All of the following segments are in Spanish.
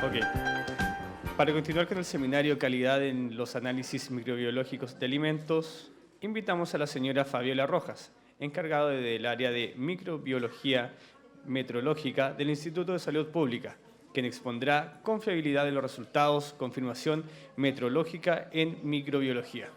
Ok. Para continuar con el seminario Calidad en los análisis microbiológicos de alimentos, invitamos a la señora Fabiola Rojas, encargada del área de microbiología metrológica del Instituto de Salud Pública, quien expondrá confiabilidad de los resultados, confirmación metrológica en microbiología.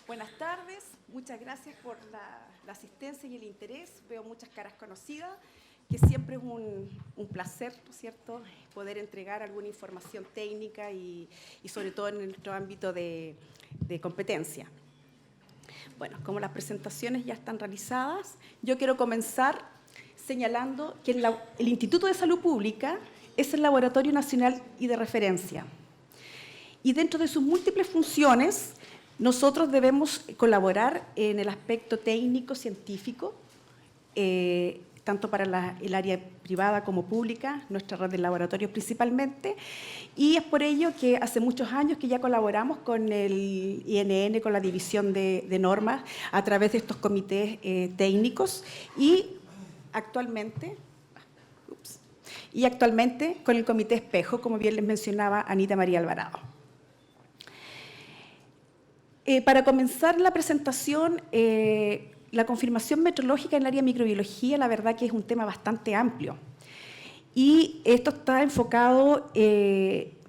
Buenas tardes, muchas gracias por la asistencia y el interés. Veo muchas caras conocidas, que siempre es un placer, ¿no es cierto?, poder entregar alguna información técnica y sobre todo en nuestro ámbito de competencia. Bueno, como las presentaciones ya están realizadas, yo quiero comenzar señalando que el Instituto de Salud Pública es el Laboratorio Nacional y de Referencia. Y dentro de sus múltiples funciones, nosotros debemos colaborar en el aspecto técnico, científico, tanto para el área privada como pública, nuestra red de laboratorios principalmente, y es por ello que hace muchos años que ya colaboramos con el INN, con la División de Normas, a través de estos comités técnicos, y actualmente con el Comité Espejo, como bien les mencionaba Anita María Alvarado. Para comenzar la presentación, la confirmación metrológica en el área de microbiología, la verdad que es un tema bastante amplio. Y esto está enfocado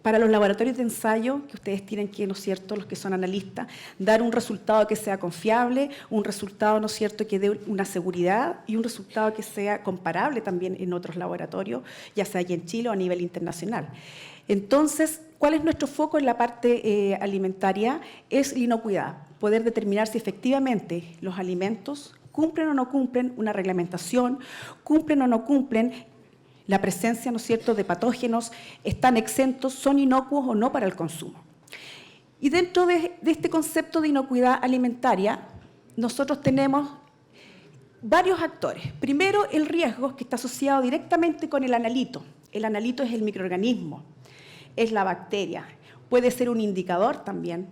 para los laboratorios de ensayo, que ustedes tienen que, ¿no es cierto?, los que son analistas, dar un resultado que sea confiable, un resultado, ¿no es cierto?, que dé una seguridad y un resultado que sea comparable también en otros laboratorios, ya sea aquí en Chile o a nivel internacional. Entonces, ¿cuál es nuestro foco en la parte alimentaria? Es la inocuidad, poder determinar si efectivamente los alimentos cumplen o no cumplen una reglamentación, cumplen o no cumplen la presencia, ¿no es cierto?, de patógenos, están exentos, son inocuos o no para el consumo. Y dentro de este concepto de inocuidad alimentaria, nosotros tenemos varios actores. Primero, el riesgo, que está asociado directamente con el analito. El analito es el microorganismo, es la bacteria, puede ser un indicador también.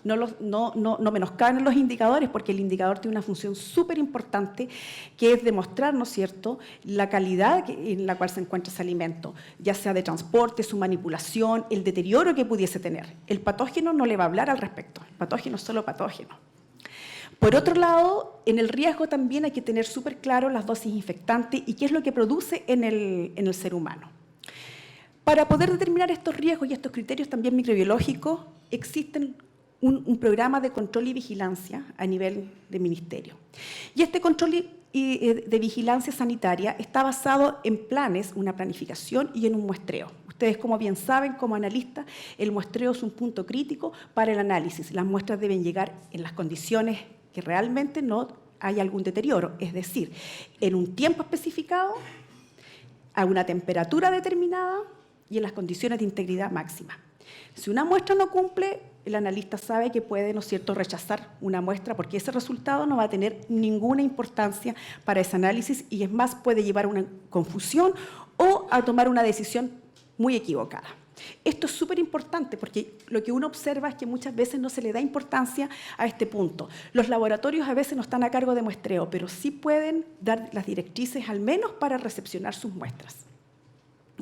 No menoscaben los indicadores, porque el indicador tiene una función súper importante, que es demostrar, ¿no es cierto?, la calidad en la cual se encuentra ese alimento, ya sea de transporte, su manipulación, el deterioro que pudiese tener. El patógeno no le va a hablar al respecto, el patógeno es solo patógeno. Por otro lado, en el riesgo también hay que tener súper claro las dosis infectantes y qué es lo que produce en el ser humano. Para poder determinar estos riesgos y estos criterios también microbiológicos, existen un programa de control y vigilancia a nivel de ministerio. Y este control de vigilancia sanitaria está basado en planes, una planificación y en un muestreo. Ustedes, como bien saben, como analistas, el muestreo es un punto crítico para el análisis. Las muestras deben llegar en las condiciones que realmente no hay algún deterioro, es decir, en un tiempo especificado, a una temperatura determinada y en las condiciones de integridad máxima. Si una muestra no cumple, el analista sabe que puede, ¿no es cierto?, rechazar una muestra, porque ese resultado no va a tener ninguna importancia para ese análisis y, es más, puede llevar a una confusión o a tomar una decisión muy equivocada. Esto es súper importante, porque lo que uno observa es que muchas veces no se le da importancia a este punto. Los laboratorios a veces no están a cargo de muestreo, pero sí pueden dar las directrices al menos para recepcionar sus muestras.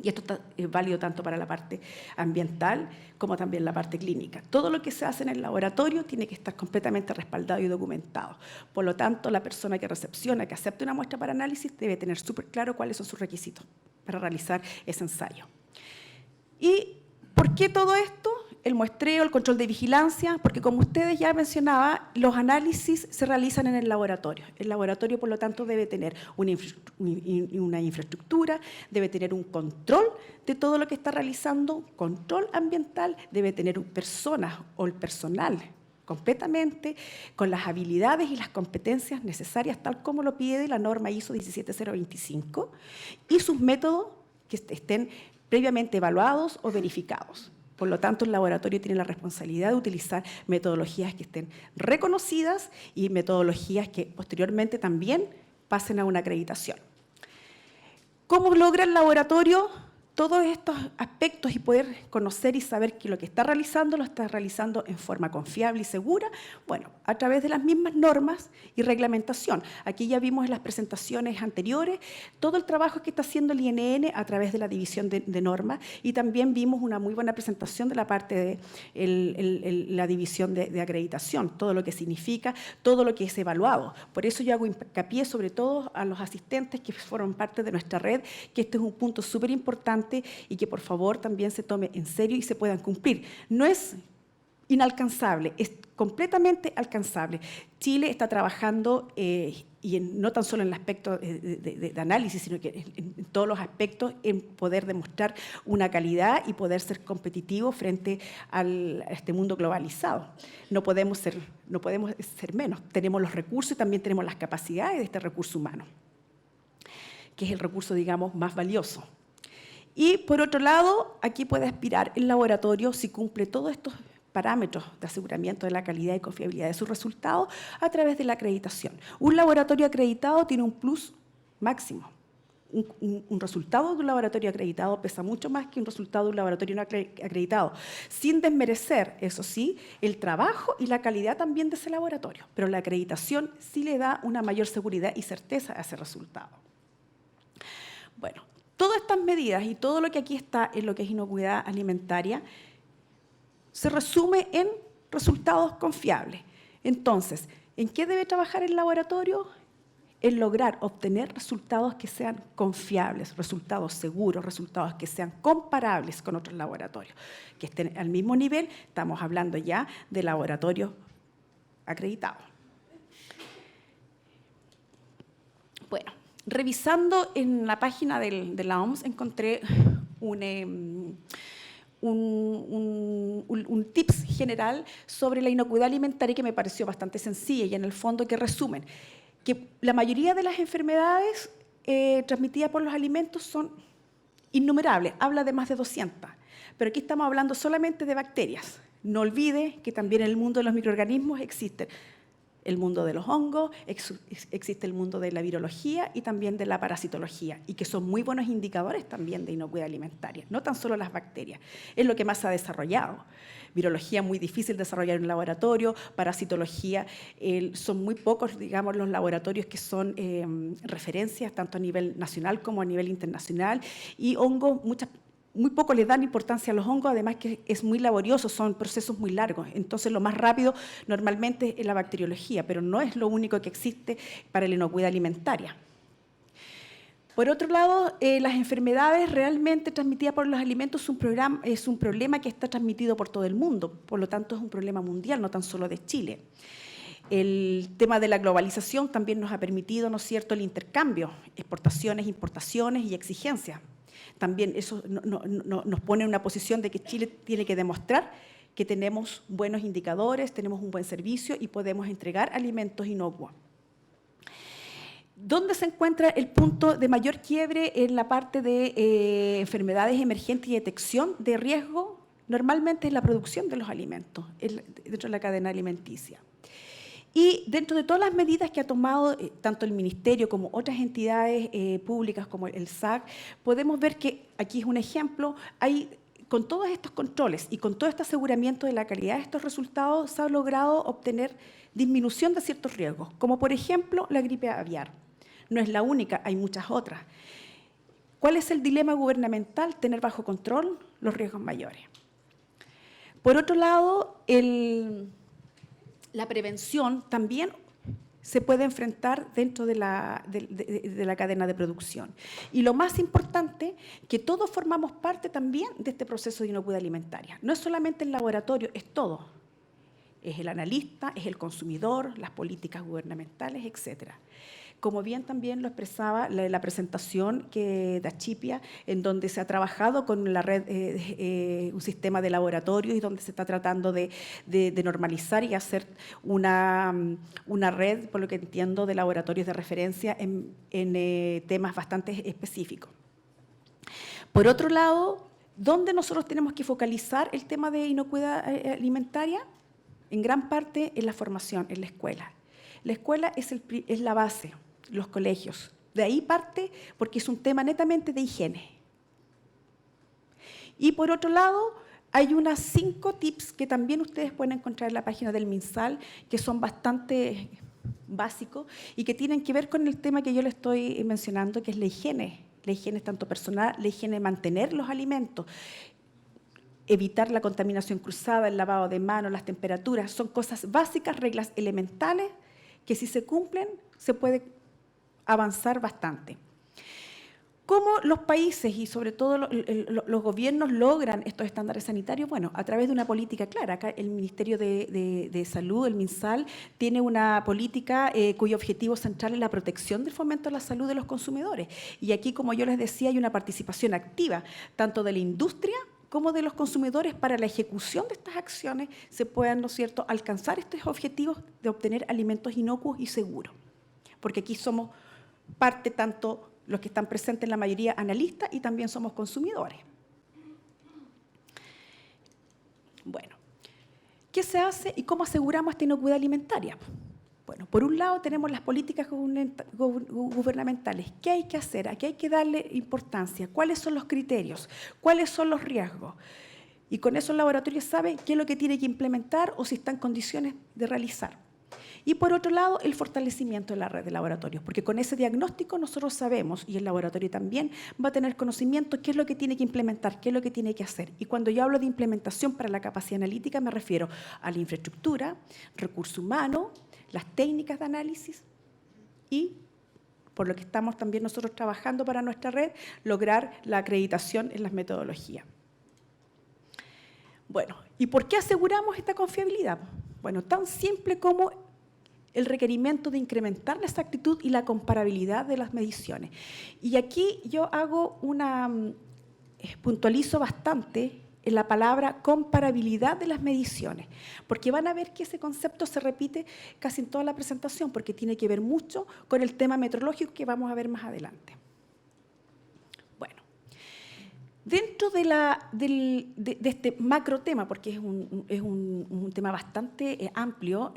Y esto es válido tanto para la parte ambiental como también la parte clínica. Todo lo que se hace en el laboratorio tiene que estar completamente respaldado y documentado. Por lo tanto, la persona que recepciona, que acepte una muestra para análisis, debe tener súper claro cuáles son sus requisitos para realizar ese ensayo. ¿Y por qué todo esto? El muestreo, el control de vigilancia, porque como ustedes ya mencionaban, los análisis se realizan en el laboratorio. El laboratorio, por lo tanto, debe tener una infraestructura, debe tener un control de todo lo que está realizando, control ambiental, debe tener personas o el personal completamente con las habilidades y las competencias necesarias, tal como lo pide la norma ISO 17025, y sus métodos que estén previamente evaluados o verificados. Por lo tanto, el laboratorio tiene la responsabilidad de utilizar metodologías que estén reconocidas y metodologías que posteriormente también pasen a una acreditación. ¿Cómo logra el laboratorio todos estos aspectos y poder conocer y saber que lo que está realizando lo está realizando en forma confiable y segura, bueno, a través de las mismas normas y reglamentación. Aquí ya vimos en las presentaciones anteriores todo el trabajo que está haciendo el INN a través de la división de normas, y también vimos una muy buena presentación de la parte de la división de acreditación, todo lo que significa, todo lo que es evaluado. Por eso yo hago hincapié sobre todo a los asistentes que fueron parte de nuestra red, que este es un punto súper importante y que por favor también se tome en serio y se puedan cumplir. No es inalcanzable, es completamente alcanzable. Chile está trabajando, no tan solo en el aspecto de análisis, sino que en todos los aspectos, en poder demostrar una calidad y poder ser competitivo frente a este mundo globalizado. No podemos ser menos. Tenemos los recursos y también tenemos las capacidades de este recurso humano, que es el recurso, digamos, más valioso. Y, por otro lado, aquí puede aspirar el laboratorio, si cumple todos estos parámetros de aseguramiento de la calidad y confiabilidad de sus resultados, a través de la acreditación. Un laboratorio acreditado tiene un plus máximo. Un resultado de un laboratorio acreditado pesa mucho más que un resultado de un laboratorio no acreditado, sin desmerecer, eso sí, el trabajo y la calidad también de ese laboratorio. Pero la acreditación sí le da una mayor seguridad y certeza a ese resultado. Bueno, todas estas medidas y todo lo que aquí está en lo que es inocuidad alimentaria se resume en resultados confiables. Entonces, ¿en qué debe trabajar el laboratorio? En lograr obtener resultados que sean confiables, resultados seguros, resultados que sean comparables con otros laboratorios, que estén al mismo nivel. Estamos hablando ya de laboratorios acreditados. Bueno, revisando en la página de la OMS encontré un tips general sobre la inocuidad alimentaria que me pareció bastante sencilla y en el fondo que resumen que la mayoría de las enfermedades transmitidas por los alimentos son innumerables, habla de más de 200, pero aquí estamos hablando solamente de bacterias. No olvide que también en el mundo de los microorganismos existen el mundo de los hongos, existe el mundo de la virología y también de la parasitología, y que son muy buenos indicadores también de inocuidad alimentaria, no tan solo las bacterias, es lo que más se ha desarrollado. Virología muy difícil de desarrollar en un laboratorio, parasitología, son muy pocos, digamos, los laboratorios que son referencias, tanto a nivel nacional como a nivel internacional, y hongos, muy poco le dan importancia a los hongos, además que es muy laborioso, son procesos muy largos. Entonces, lo más rápido normalmente es la bacteriología, pero no es lo único que existe para la inocuidad alimentaria. Por otro lado, las enfermedades realmente transmitidas por los alimentos es un problema que está transmitido por todo el mundo, por lo tanto es un problema mundial, no tan solo de Chile. El tema de la globalización también nos ha permitido, ¿no es cierto?, el intercambio, exportaciones, importaciones y exigencias. También eso nos pone en una posición de que Chile tiene que demostrar que tenemos buenos indicadores, tenemos un buen servicio y podemos entregar alimentos inocuos. ¿Dónde se encuentra el punto de mayor quiebre en la parte de enfermedades emergentes y detección de riesgo? Normalmente es la producción de los alimentos dentro de la cadena alimenticia. Y dentro de todas las medidas que ha tomado tanto el Ministerio como otras entidades públicas como el SAC, podemos ver que, aquí es un ejemplo, con todos estos controles y con todo este aseguramiento de la calidad de estos resultados, se ha logrado obtener disminución de ciertos riesgos, como por ejemplo la gripe aviar. No es la única, hay muchas otras. ¿Cuál es el dilema gubernamental? Tener bajo control los riesgos mayores. Por otro lado, la prevención también se puede enfrentar dentro de la cadena de producción. Y lo más importante, que todos formamos parte también de este proceso de inocuidad alimentaria. No es solamente el laboratorio, es todo. Es el analista, es el consumidor, las políticas gubernamentales, etcétera. Como bien también lo expresaba la presentación de Achipia, en donde se ha trabajado con la red, un sistema de laboratorios y donde se está tratando de normalizar y hacer una red, por lo que entiendo, de laboratorios de referencia en temas bastante específicos. Por otro lado, ¿dónde nosotros tenemos que focalizar el tema de inocuidad alimentaria? En gran parte en la formación, en la escuela. La escuela es la base, los colegios. De ahí parte porque es un tema netamente de higiene. Y por otro lado, hay unas 5 tips que también ustedes pueden encontrar en la página del MinSal, que son bastante básicos y que tienen que ver con el tema que yo les estoy mencionando, que es la higiene. La higiene tanto personal, la higiene de mantener los alimentos, evitar la contaminación cruzada, el lavado de manos, las temperaturas. Son cosas básicas, reglas elementales, que si se cumplen, se puede avanzar bastante. ¿Cómo los países y sobre todo los gobiernos logran estos estándares sanitarios? Bueno, a través de una política clara. Acá el Ministerio de Salud, el MinSal, tiene una política cuyo objetivo central es la protección del fomento de la salud de los consumidores. Y aquí, como yo les decía, hay una participación activa, tanto de la industria como de los consumidores, para la ejecución de estas acciones se puedan, ¿no es cierto?, alcanzar estos objetivos de obtener alimentos inocuos y seguros. Porque aquí somos parte tanto los que están presentes en la mayoría analistas y también somos consumidores. Bueno, ¿qué se hace y cómo aseguramos esta inocuidad alimentaria? Bueno, por un lado tenemos las políticas gubernamentales. ¿Qué hay que hacer? ¿A qué hay que darle importancia? ¿Cuáles son los criterios? ¿Cuáles son los riesgos? Y con eso el laboratorio sabe qué es lo que tiene que implementar o si está en condiciones de realizar. Y por otro lado, el fortalecimiento de la red de laboratorios, porque con ese diagnóstico nosotros sabemos, y el laboratorio también va a tener conocimiento, qué es lo que tiene que implementar, qué es lo que tiene que hacer. Y cuando yo hablo de implementación para la capacidad analítica, me refiero a la infraestructura, recurso humano, las técnicas de análisis y, por lo que estamos también nosotros trabajando para nuestra red, lograr la acreditación en las metodologías. Bueno, ¿y por qué aseguramos esta confiabilidad? Bueno, tan simple como el requerimiento de incrementar la exactitud y la comparabilidad de las mediciones. Y aquí yo hago puntualizo bastante en la palabra comparabilidad de las mediciones, porque van a ver que ese concepto se repite casi en toda la presentación, porque tiene que ver mucho con el tema metrológico que vamos a ver más adelante. Bueno, dentro de este macro tema, porque es un tema bastante amplio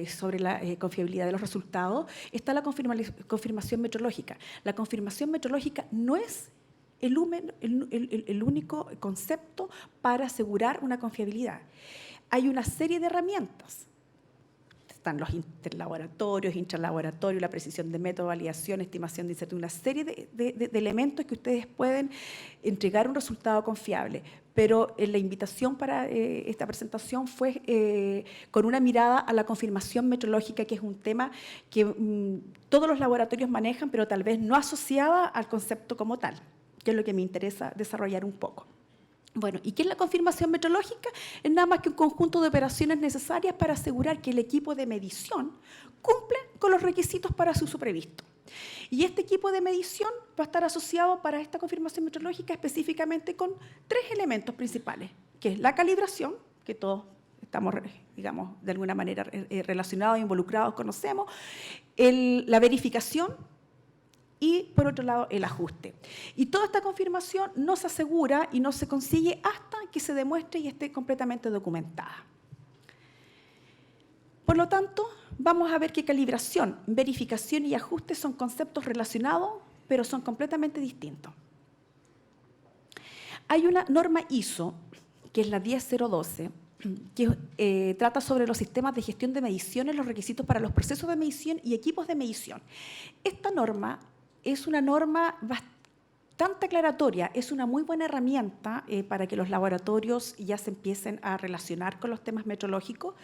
sobre la confiabilidad de los resultados, está la confirmación metrológica. La confirmación metrológica no es el único concepto para asegurar una confiabilidad. Hay una serie de herramientas. Están los interlaboratorios, intralaboratorios, la precisión de método, validación, estimación de incertidumbre, una serie de elementos que ustedes pueden entregar un resultado confiable. Pero la invitación para esta presentación fue con una mirada a la confirmación metrológica, que es un tema que todos los laboratorios manejan, pero tal vez no asociada al concepto como tal, que es lo que me interesa desarrollar un poco. Bueno, ¿y qué es la confirmación metrológica? Es nada más que un conjunto de operaciones necesarias para asegurar que el equipo de medición cumple con los requisitos para su uso previsto. Y este equipo de medición va a estar asociado para esta confirmación metrológica específicamente con 3 elementos principales, que es la calibración, que todos estamos, digamos, de alguna manera relacionados, involucrados, conocemos, la verificación, y, por otro lado, el ajuste. Y toda esta confirmación no se asegura y no se consigue hasta que se demuestre y esté completamente documentada. Por lo tanto, vamos a ver que calibración, verificación y ajuste son conceptos relacionados, pero son completamente distintos. Hay una norma ISO, que es la 10012, que trata sobre los sistemas de gestión de mediciones, los requisitos para los procesos de medición y equipos de medición. Esta norma es una norma bastante aclaratoria, es una muy buena herramienta para que los laboratorios ya se empiecen a relacionar con los temas metrológicos,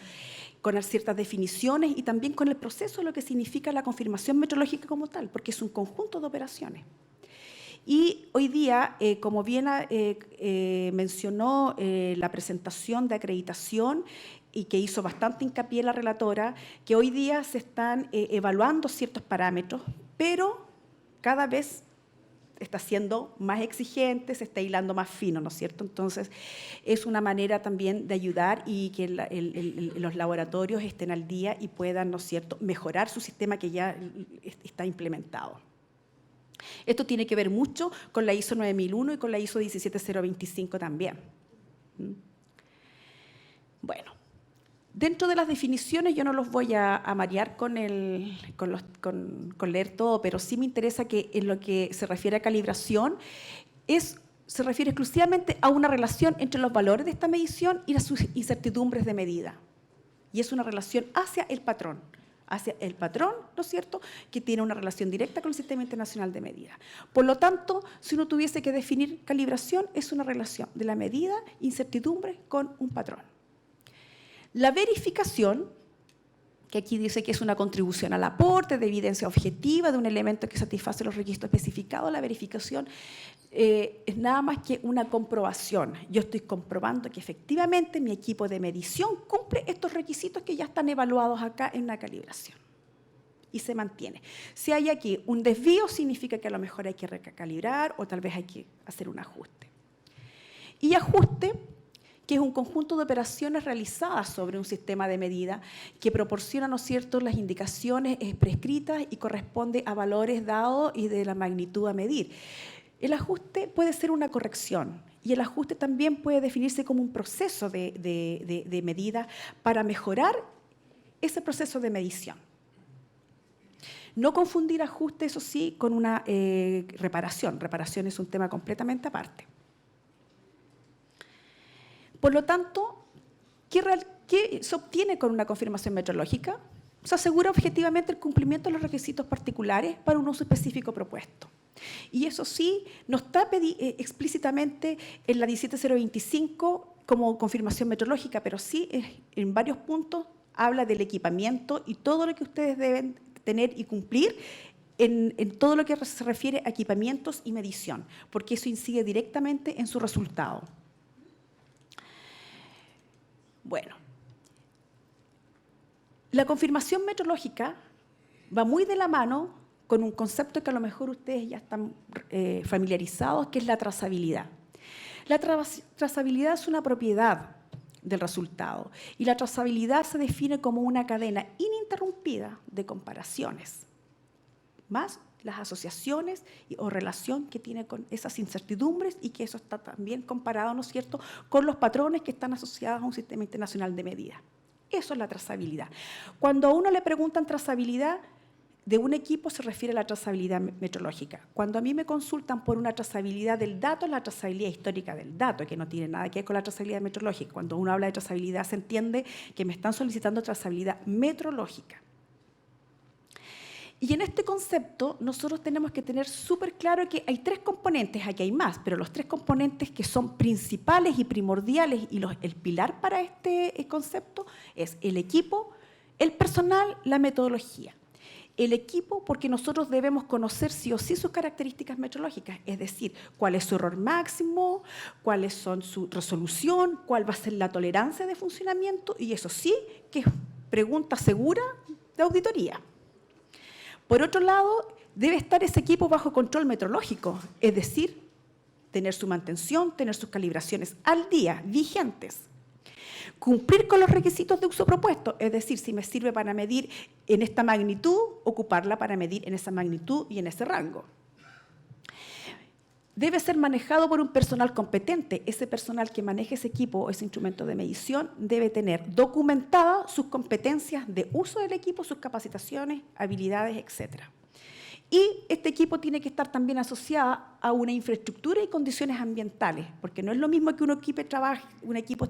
con ciertas definiciones y también con el proceso de lo que significa la confirmación metrológica como tal, porque es un conjunto de operaciones. Y hoy día, como bien mencionó la presentación de acreditación y que hizo bastante hincapié la relatora, que hoy día se están evaluando ciertos parámetros, pero cada vez está siendo más exigente, se está hilando más fino, ¿no es cierto? Entonces, es una manera también de ayudar y que los laboratorios estén al día y puedan, ¿no es cierto?, mejorar su sistema que ya está implementado. Esto tiene que ver mucho con la ISO 9001 y con la ISO 17025 también. Bueno, dentro de las definiciones yo no los voy a marear con leer todo, pero sí me interesa que en lo que se refiere a calibración es se refiere exclusivamente a una relación entre los valores de esta medición y las incertidumbres de medida. Y es una relación hacia el patrón, ¿no es cierto?, que tiene una relación directa con el Sistema Internacional de Medida. Por lo tanto, si uno tuviese que definir calibración, es una relación de la medida, incertidumbre, con un patrón. La verificación, que aquí dice que es una contribución al aporte de evidencia objetiva de un elemento que satisface los requisitos especificados, la verificación es nada más que una comprobación. Yo estoy comprobando que efectivamente mi equipo de medición cumple estos requisitos que ya están evaluados acá en la calibración. Y se mantiene. Si hay aquí un desvío, significa que a lo mejor hay que recalibrar o tal vez hay que hacer un ajuste. Y ajuste, que es un conjunto de operaciones realizadas sobre un sistema de medida que proporciona, ¿no es cierto?, las indicaciones prescritas y corresponde a valores dados y de la magnitud a medir. El ajuste puede ser una corrección y el ajuste también puede definirse como un proceso de medida para mejorar ese proceso de medición. No confundir ajuste, eso sí, con una reparación. Reparación es un tema completamente aparte. Por lo tanto, ¿qué se obtiene con una confirmación metrológica? Se asegura objetivamente el cumplimiento de los requisitos particulares para un uso específico propuesto. Y eso sí, no está explícitamente en la 17025 como confirmación metrológica, pero sí en varios puntos habla del equipamiento y todo lo que ustedes deben tener y cumplir en todo lo que se refiere a equipamientos y medición, porque eso incide directamente en su resultado. Bueno, la confirmación metrológica va muy de la mano con un concepto que a lo mejor ustedes ya están familiarizados, que es la trazabilidad. La trazabilidad es una propiedad del resultado y la trazabilidad se define como una cadena ininterrumpida de comparaciones, más las asociaciones o relación que tiene con esas incertidumbres y que eso está también comparado, ¿no es cierto?, con los patrones que están asociados a un sistema internacional de medida. Eso es la trazabilidad. Cuando a uno le preguntan trazabilidad de un equipo, se refiere a la trazabilidad metrológica. Cuando a mí me consultan por una trazabilidad del dato, es la trazabilidad histórica del dato, que no tiene nada que ver con la trazabilidad metrológica. Cuando uno habla de trazabilidad, se entiende que me están solicitando trazabilidad metrológica. Y en este concepto, nosotros tenemos que tener súper claro que hay tres componentes, aquí hay más, pero los tres componentes que son principales y primordiales y el pilar para este concepto es el equipo, el personal, la metodología. El equipo, porque nosotros debemos conocer sí o sí sus características metrológicas, es decir, cuál es su error máximo, cuáles son su resolución, cuál va a ser la tolerancia de funcionamiento, y eso sí, que es pregunta segura de auditoría. Por otro lado, debe estar ese equipo bajo control metrológico, es decir, tener su mantención, tener sus calibraciones al día, vigentes. Cumplir con los requisitos de uso propuesto, es decir, si me sirve para medir en esta magnitud, ocuparla para medir en esa magnitud y en ese rango. Debe ser manejado por un personal competente. Ese personal que maneje ese equipo o ese instrumento de medición debe tener documentadas sus competencias de uso del equipo, sus capacitaciones, habilidades, etc. Y este equipo tiene que estar también asociado a una infraestructura y condiciones ambientales, porque no es lo mismo que un equipo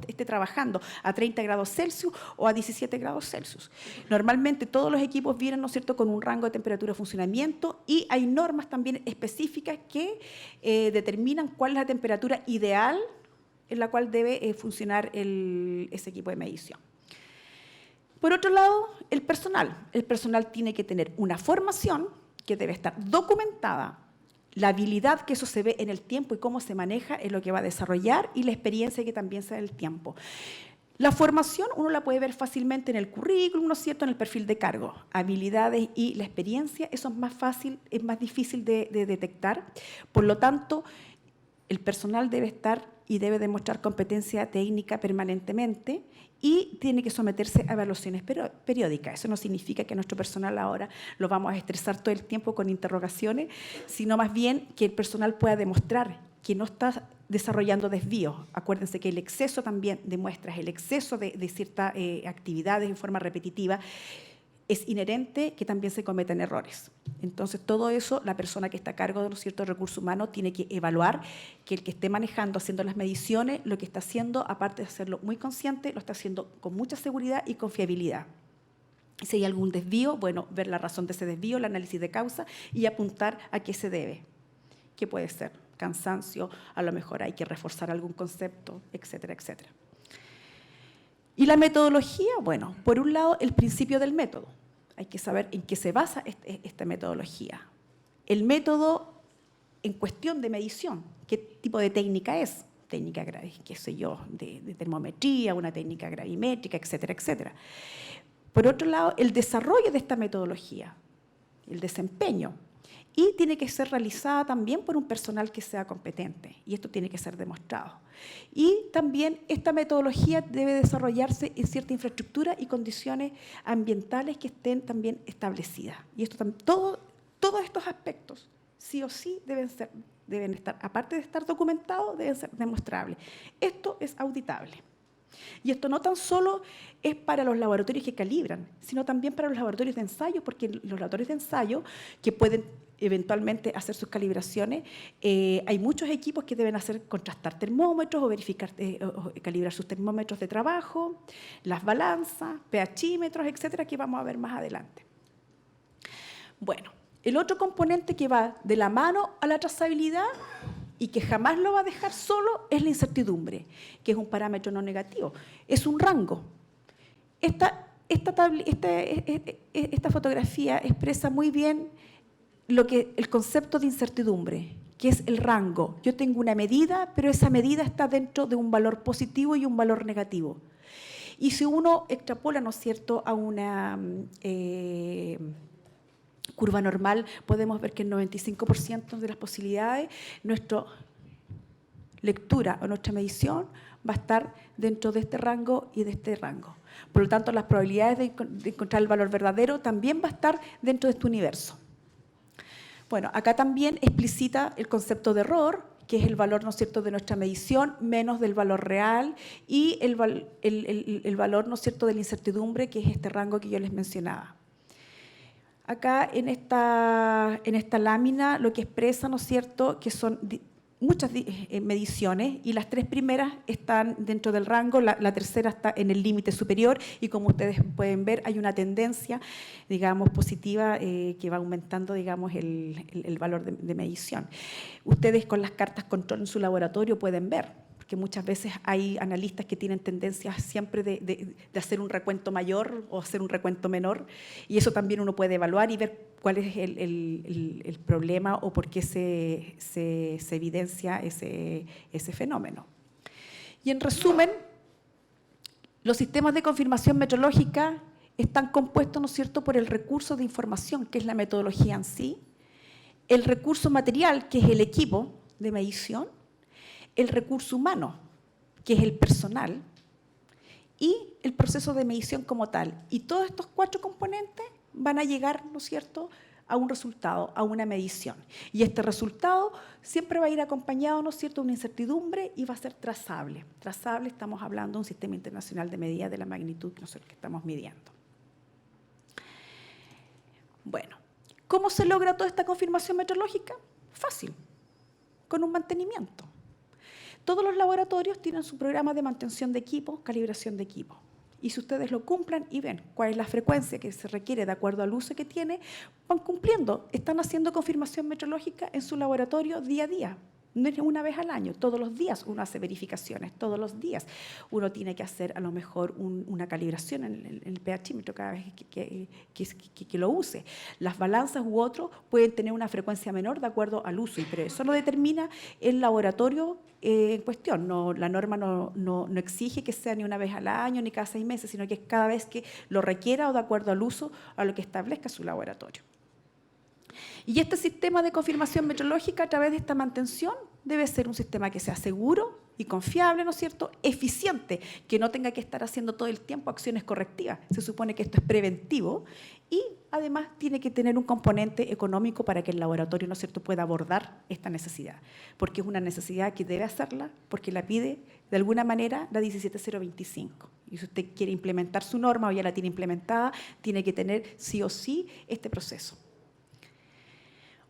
esté trabajando a 30 grados Celsius o a 17 grados Celsius. Normalmente todos los equipos vienen, ¿no es cierto?, con un rango de temperatura de funcionamiento y hay normas también específicas que determinan cuál es la temperatura ideal en la cual debe funcionar ese equipo de medición. Por otro lado, el personal. El personal tiene que tener una formación que debe estar documentada, la habilidad que eso se ve en el tiempo y cómo se maneja es lo que va a desarrollar y la experiencia que también se da en el tiempo. La formación uno la puede ver fácilmente en el currículum, ¿no es cierto?, en el perfil de cargo. Habilidades y la experiencia, eso es más fácil, es más difícil de detectar. Por lo tanto, el personal debe estar y debe demostrar competencia técnica permanentemente y tiene que someterse a evaluaciones periódicas. Eso no significa que nuestro personal ahora lo vamos a estresar todo el tiempo con interrogaciones, sino más bien que el personal pueda demostrar que no está desarrollando desvíos. Acuérdense que el exceso también de muestras, el exceso de ciertas actividades en forma repetitiva, es inherente que también se cometen errores. Entonces, todo eso, la persona que está a cargo de los ciertos recursos humanos tiene que evaluar que el que esté manejando, haciendo las mediciones, lo que está haciendo, aparte de hacerlo muy consciente, lo está haciendo con mucha seguridad y con fiabilidad. Si hay algún desvío, bueno, ver la razón de ese desvío, el análisis de causa y apuntar a qué se debe. ¿Qué puede ser? Cansancio, a lo mejor hay que reforzar algún concepto, etcétera, etcétera. Y la metodología, bueno, por un lado, el principio del método. Hay que saber en qué se basa esta metodología. El método en cuestión de medición, ¿qué tipo de técnica es? Técnica, qué sé yo, de termometría, una técnica gravimétrica, etcétera, etcétera. Por otro lado, el desarrollo de esta metodología, el desempeño, y tiene que ser realizada también por un personal que sea competente, y esto tiene que ser demostrado. Y también esta metodología debe desarrollarse en cierta infraestructura y condiciones ambientales que estén también establecidas. Y esto, todos estos aspectos, sí o sí, deben estar, aparte de estar documentados, deben ser demostrables. Esto es auditable. Y esto no tan solo es para los laboratorios que calibran, sino también para los laboratorios de ensayo, porque los laboratorios de ensayo que pueden eventualmente hacer sus calibraciones, hay muchos equipos que deben contrastar termómetros o verificar, o calibrar sus termómetros de trabajo, las balanzas, pHímetros, etcétera, que vamos a ver más adelante. Bueno, el otro componente que va de la mano a la trazabilidad y que jamás lo va a dejar solo es la incertidumbre, que es un parámetro no negativo, es un rango. Esta fotografía expresa muy bien el concepto de incertidumbre, que es el rango. Yo tengo una medida, pero esa medida está dentro de un valor positivo y un valor negativo. Y si uno extrapola, ¿no es cierto?, a una curva normal, podemos ver que el 95% de las posibilidades, nuestra lectura o nuestra medición va a estar dentro de este rango y de este rango. Por lo tanto, las probabilidades de encontrar el valor verdadero también va a estar dentro de este universo. Bueno, acá también explicita el concepto de error, que es el valor, ¿no es cierto?, de nuestra medición menos del valor real, y el valor, ¿no es cierto?, de la incertidumbre, que es este rango que yo les mencionaba. Acá en esta lámina lo que expresa, ¿no es cierto?, que son muchas mediciones, y las tres primeras están dentro del rango, la tercera está en el límite superior, y como ustedes pueden ver hay una tendencia, digamos, positiva que va aumentando, digamos, el valor de medición. Ustedes con las cartas control en su laboratorio pueden ver, porque muchas veces hay analistas que tienen tendencias siempre de hacer un recuento mayor o hacer un recuento menor, y eso también uno puede evaluar y ver cuál es el problema o por qué se evidencia ese fenómeno. Y en resumen, los sistemas de confirmación metrológica están compuestos, ¿no es cierto?, por el recurso de información, que es la metodología en sí, el recurso material, que es el equipo de medición, el recurso humano, que es el personal, y el proceso de medición como tal. Y todos estos cuatro componentes van a llegar, ¿no es cierto?, a un resultado, a una medición. Y este resultado siempre va a ir acompañado, ¿no es cierto?, de una incertidumbre y va a ser trazable. Trazable, estamos hablando de un sistema internacional de medidas de la magnitud que nosotros estamos midiendo. Bueno, ¿cómo se logra toda esta confirmación metrológica? Fácil, con un mantenimiento. Todos los laboratorios tienen su programa de mantención de equipo, calibración de equipo. Y si ustedes lo cumplen y ven cuál es la frecuencia que se requiere de acuerdo al uso que tiene, van cumpliendo. Están haciendo confirmación metrológica en su laboratorio día a día. No es una vez al año, todos los días uno hace verificaciones, todos los días. Uno tiene que hacer a lo mejor una calibración en el pHímetro cada vez que lo use. Las balanzas u otros pueden tener una frecuencia menor de acuerdo al uso, pero eso lo determina el laboratorio en cuestión. La norma no exige que sea ni una vez al año ni cada 6 meses, sino que es cada vez que lo requiera o de acuerdo al uso a lo que establezca su laboratorio. Y este sistema de confirmación metrológica, a través de esta mantención, debe ser un sistema que sea seguro y confiable, ¿no es cierto?, eficiente, que no tenga que estar haciendo todo el tiempo acciones correctivas. Se supone que esto es preventivo y además tiene que tener un componente económico para que el laboratorio, ¿no es cierto?, pueda abordar esta necesidad, porque es una necesidad que debe hacerla, porque la pide de alguna manera la 17025. Y si usted quiere implementar su norma o ya la tiene implementada, tiene que tener sí o sí este proceso.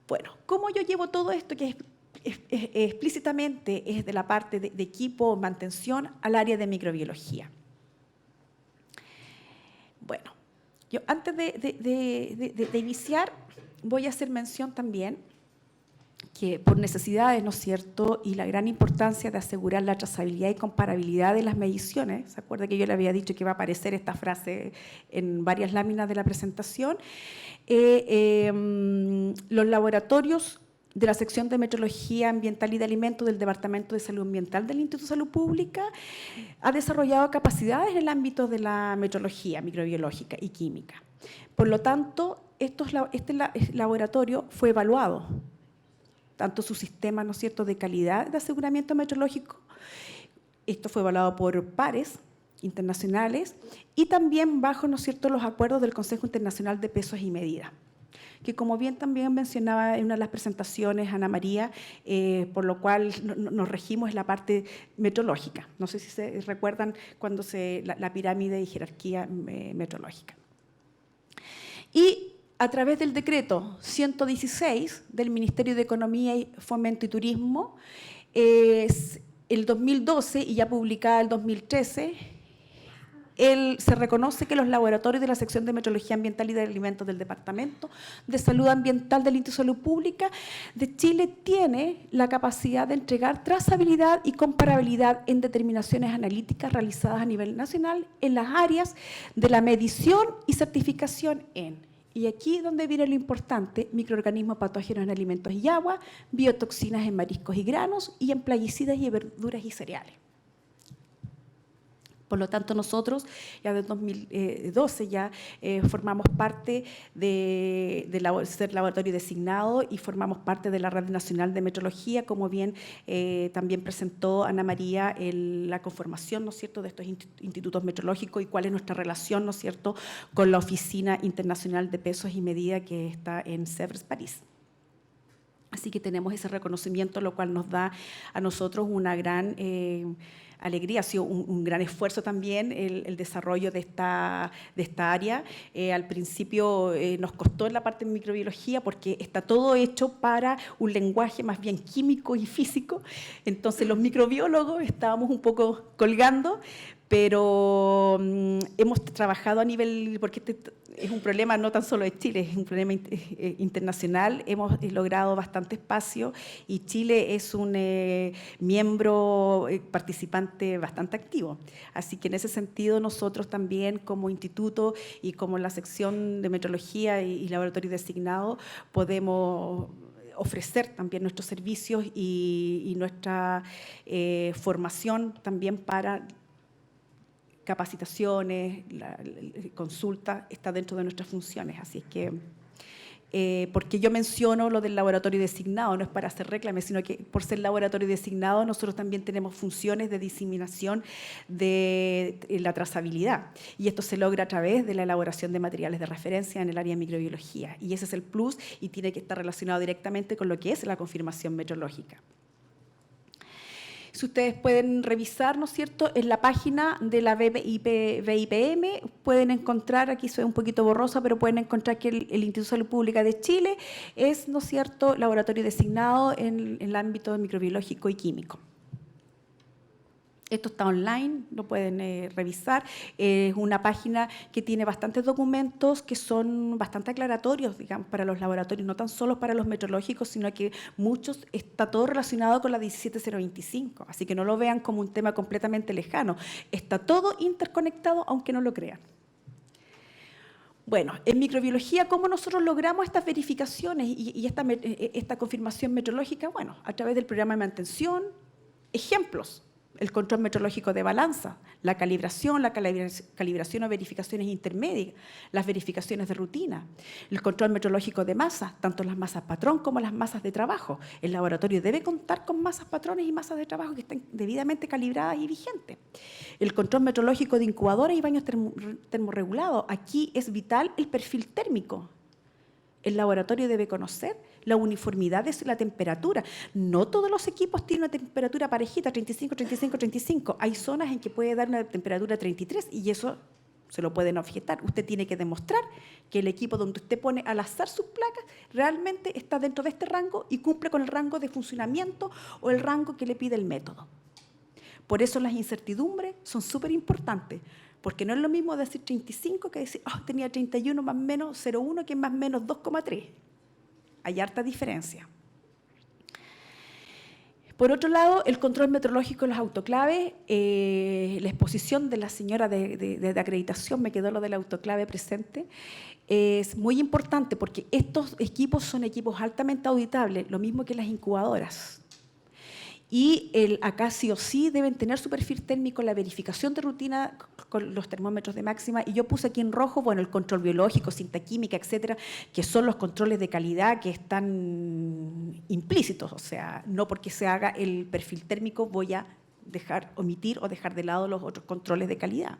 Bueno, ¿cómo yo llevo todo esto que explícitamente es de la parte de equipo, mantención, al área de microbiología? Bueno, yo antes de iniciar voy a hacer mención también que por necesidades, ¿no es cierto?, y la gran importancia de asegurar la trazabilidad y comparabilidad de las mediciones, ¿se acuerda que yo le había dicho que va a aparecer esta frase en varias láminas de la presentación? Los laboratorios de la sección de metrología ambiental y de alimentos del Departamento de Salud Ambiental del Instituto de Salud Pública ha desarrollado capacidades en el ámbito de la metrología microbiológica y química. Por lo tanto, este laboratorio fue evaluado, tanto su sistema, ¿no es cierto?, de calidad de aseguramiento metrológico, esto fue evaluado por pares internacionales y también bajo, ¿no es cierto?, los acuerdos del Consejo Internacional de Pesos y Medidas, que como bien también mencionaba en una de las presentaciones Ana María, por lo cual nos regimos en la parte metrológica. No sé si se recuerdan cuando la pirámide y jerarquía metrológica. Y a través del decreto 116 del Ministerio de Economía, Fomento y Turismo, el 2012 y ya publicada el 2013, se reconoce que los laboratorios de la sección de metrología ambiental y de alimentos del Departamento de Salud Ambiental del Instituto de Salud Pública de Chile tiene la capacidad de entregar trazabilidad y comparabilidad en determinaciones analíticas realizadas a nivel nacional en las áreas de la medición y certificación y aquí donde viene lo importante, microorganismos patógenos en alimentos y agua, biotoxinas en mariscos y granos y en plaguicidas y verduras y cereales. Por lo tanto, nosotros ya desde 2012 ya formamos parte de ser laboratorio designado y formamos parte de la Red Nacional de Metrología, como bien también presentó Ana María la conformación, ¿no es cierto?, de estos institutos metrológicos y cuál es nuestra relación, ¿no es cierto?, con la Oficina Internacional de Pesos y Medidas que está en Sèvres, París. Así que tenemos ese reconocimiento, lo cual nos da a nosotros una gran alegría, ha sido un gran esfuerzo también el desarrollo de esta área. Al principio nos costó en la parte de microbiología porque está todo hecho para un lenguaje más bien químico y físico, entonces los microbiólogos estábamos un poco colgando, pero hemos trabajado a nivel, porque este es un problema no tan solo de Chile, es un problema internacional, hemos logrado bastante espacio y Chile es un miembro participante bastante activo. Así que en ese sentido nosotros también como instituto y como la sección de metrología y laboratorio designado podemos ofrecer también nuestros servicios y nuestra formación también para capacitaciones, consulta, está dentro de nuestras funciones. Así es que, porque yo menciono lo del laboratorio designado, no es para hacer reclame, sino que por ser laboratorio designado nosotros también tenemos funciones de diseminación de la trazabilidad. Y esto se logra a través de la elaboración de materiales de referencia en el área de microbiología. Y ese es el plus y tiene que estar relacionado directamente con lo que es la confirmación metrológica. Si ustedes pueden revisar, ¿no es cierto?, en la página de la BIPM, pueden encontrar, aquí soy un poquito borrosa, pero pueden encontrar que el Instituto de Salud Pública de Chile es, ¿no es cierto?, laboratorio designado en el ámbito microbiológico y químico. Esto está online, lo pueden revisar. Es una página que tiene bastantes documentos que son bastante aclaratorios, digamos, para los laboratorios, no tan solo para los metrológicos, sino que muchos, está todo relacionado con la 17025, así que no lo vean como un tema completamente lejano. Está todo interconectado, aunque no lo crean. Bueno, en microbiología, ¿cómo nosotros logramos estas verificaciones y esta confirmación metrológica? Bueno, a través del programa de mantención, ejemplos. el control metrológico de balanza, la calibración o verificaciones intermedias, las verificaciones de rutina, el control metrológico de masa, tanto las masas patrón como las masas de trabajo. El laboratorio debe contar con masas patrones y masas de trabajo que estén debidamente calibradas y vigentes. El control metrológico de incubadoras y baños termorregulados. Aquí es vital el perfil térmico. El laboratorio debe conocer la uniformidad de la temperatura. No todos los equipos tienen una temperatura parejita, 35, 35, 35. Hay zonas en que puede dar una temperatura 33 y eso se lo pueden objetar. Usted tiene que demostrar que el equipo donde usted pone al azar sus placas realmente está dentro de este rango y cumple con el rango de funcionamiento o el rango que le pide el método. Por eso las incertidumbres son súper importantes. Porque no es lo mismo decir 35 que decir, tenía 31 más menos 0,1 que es más menos 2,3. Hay harta diferencia. Por otro lado, el control metrológico de los autoclaves, la exposición de la señora de acreditación, me quedó lo del autoclave presente, es muy importante porque estos equipos son equipos altamente auditables, lo mismo que las incubadoras. Y acá sí o sí deben tener su perfil térmico, la verificación de rutina con los termómetros de máxima. Y yo puse aquí en rojo, bueno, el control biológico, cinta química, etcétera, que son los controles de calidad que están implícitos. O sea, no porque se haga el perfil térmico voy a omitir o dejar de lado los otros controles de calidad.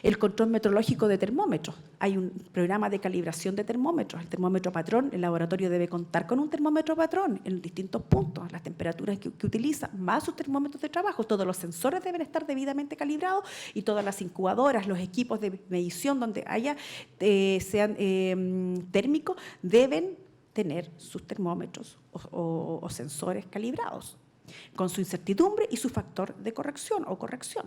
El control metrológico de termómetros. Hay un programa de calibración de termómetros. El termómetro patrón, el laboratorio debe contar con un termómetro patrón en distintos puntos, las temperaturas que utiliza, más sus termómetros de trabajo. Todos los sensores deben estar debidamente calibrados y todas las incubadoras, los equipos de medición donde sean térmicos, deben tener sus termómetros o sensores calibrados, con su incertidumbre y su factor de corrección o corrección.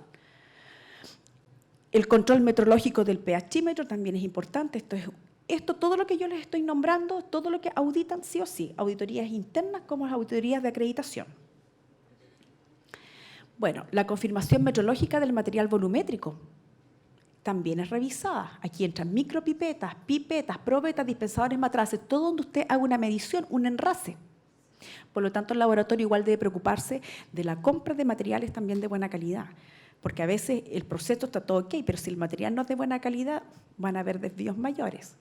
El control metrológico del pHímetro también es importante. Todo lo que yo les estoy nombrando, todo lo que auditan sí o sí, auditorías internas como las auditorías de acreditación. Bueno, la confirmación metrológica del material volumétrico también es revisada. Aquí entran micropipetas, pipetas, probetas, dispensadores, matraces, todo donde usted haga una medición, un enrase. Por lo tanto, el laboratorio igual debe preocuparse de la compra de materiales también de buena calidad. Porque a veces el proceso está todo ok, pero si el material no es de buena calidad, van a haber desvíos mayores.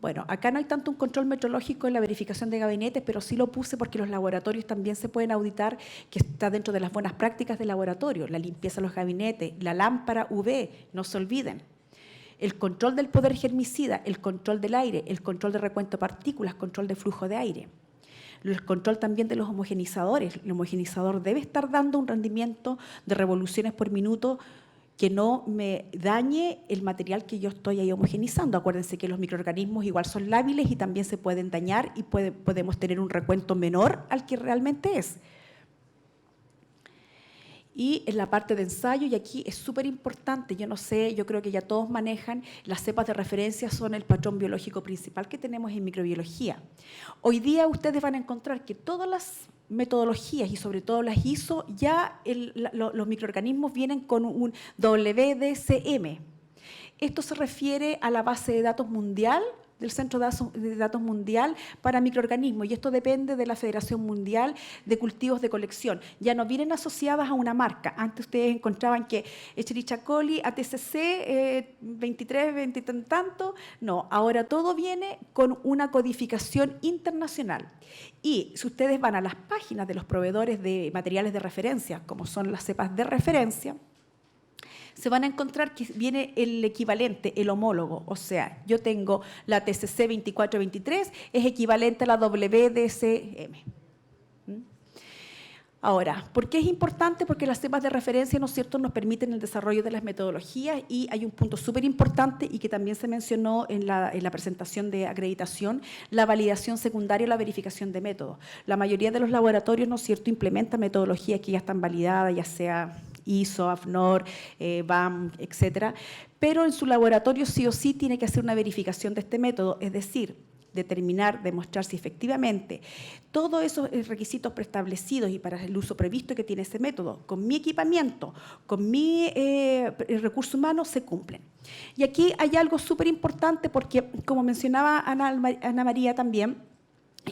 Bueno, acá no hay tanto un control metrológico en la verificación de gabinetes, pero sí lo puse porque los laboratorios también se pueden auditar, que está dentro de las buenas prácticas del laboratorio, la limpieza de los gabinetes, la lámpara UV, no se olviden. El control del poder germicida, el control del aire, el control de recuento de partículas, control de flujo de aire. El control también de los homogenizadores. El homogenizador debe estar dando un rendimiento de revoluciones por minuto que no me dañe el material que yo estoy ahí homogenizando. Acuérdense que los microorganismos igual son lábiles y también se pueden dañar y podemos tener un recuento menor al que realmente es. Y en la parte de ensayo, y aquí es súper importante, yo no sé, yo creo que ya todos manejan, las cepas de referencia son el patrón biológico principal que tenemos en microbiología. Hoy día ustedes van a encontrar que todas las metodologías y sobre todo las ISO, ya los microorganismos vienen con un WDCM. Esto se refiere a la base de datos mundial, del Centro de Datos Mundial para Microorganismos, y esto depende de la Federación Mundial de Cultivos de Colección. Ya no vienen asociadas a una marca. Antes ustedes encontraban que Escherichia coli, ATCC, 23, 20 y tanto. No, ahora todo viene con una codificación internacional. Y si ustedes van a las páginas de los proveedores de materiales de referencia, como son las cepas de referencia, se van a encontrar que viene el equivalente, el homólogo. O sea, yo tengo la TCC 2423, es equivalente a la WDCM. Ahora, ¿por qué es importante? Porque las cepas de referencia, ¿no es cierto?, nos permiten el desarrollo de las metodologías, y hay un punto súper importante y que también se mencionó en la presentación de acreditación, la validación secundaria o la verificación de métodos. La mayoría de los laboratorios, ¿no es cierto?, implementan metodologías que ya están validadas, ya sea ISO, AFNOR, BAM, etcétera, pero en su laboratorio sí o sí tiene que hacer una verificación de este método, es decir, determinar, demostrar si efectivamente todos esos requisitos preestablecidos y para el uso previsto que tiene ese método, con mi equipamiento, con mi recurso humano, se cumplen. Y aquí hay algo súper importante porque, como mencionaba Ana María también,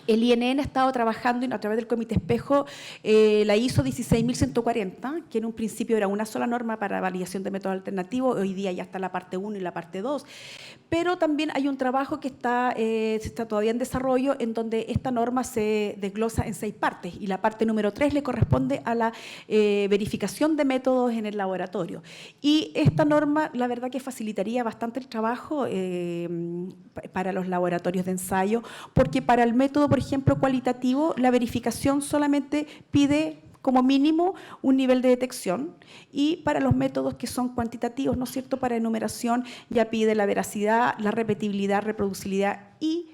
El INN ha estado trabajando a través del Comité Espejo la ISO 16140, que en un principio era una sola norma para validación de métodos alternativos, hoy día ya está la parte 1 y la parte 2, pero también hay un trabajo que está todavía en desarrollo, en donde esta norma se desglosa en 6 partes, y la parte número 3 le corresponde a la verificación de métodos en el laboratorio. Y esta norma, la verdad que facilitaría bastante el trabajo para los laboratorios de ensayo, porque para el método, por ejemplo, cualitativo, la verificación solamente pide como mínimo un nivel de detección, y para los métodos que son cuantitativos, ¿no es cierto?, para enumeración ya pide la veracidad, la repetibilidad, reproducibilidad y,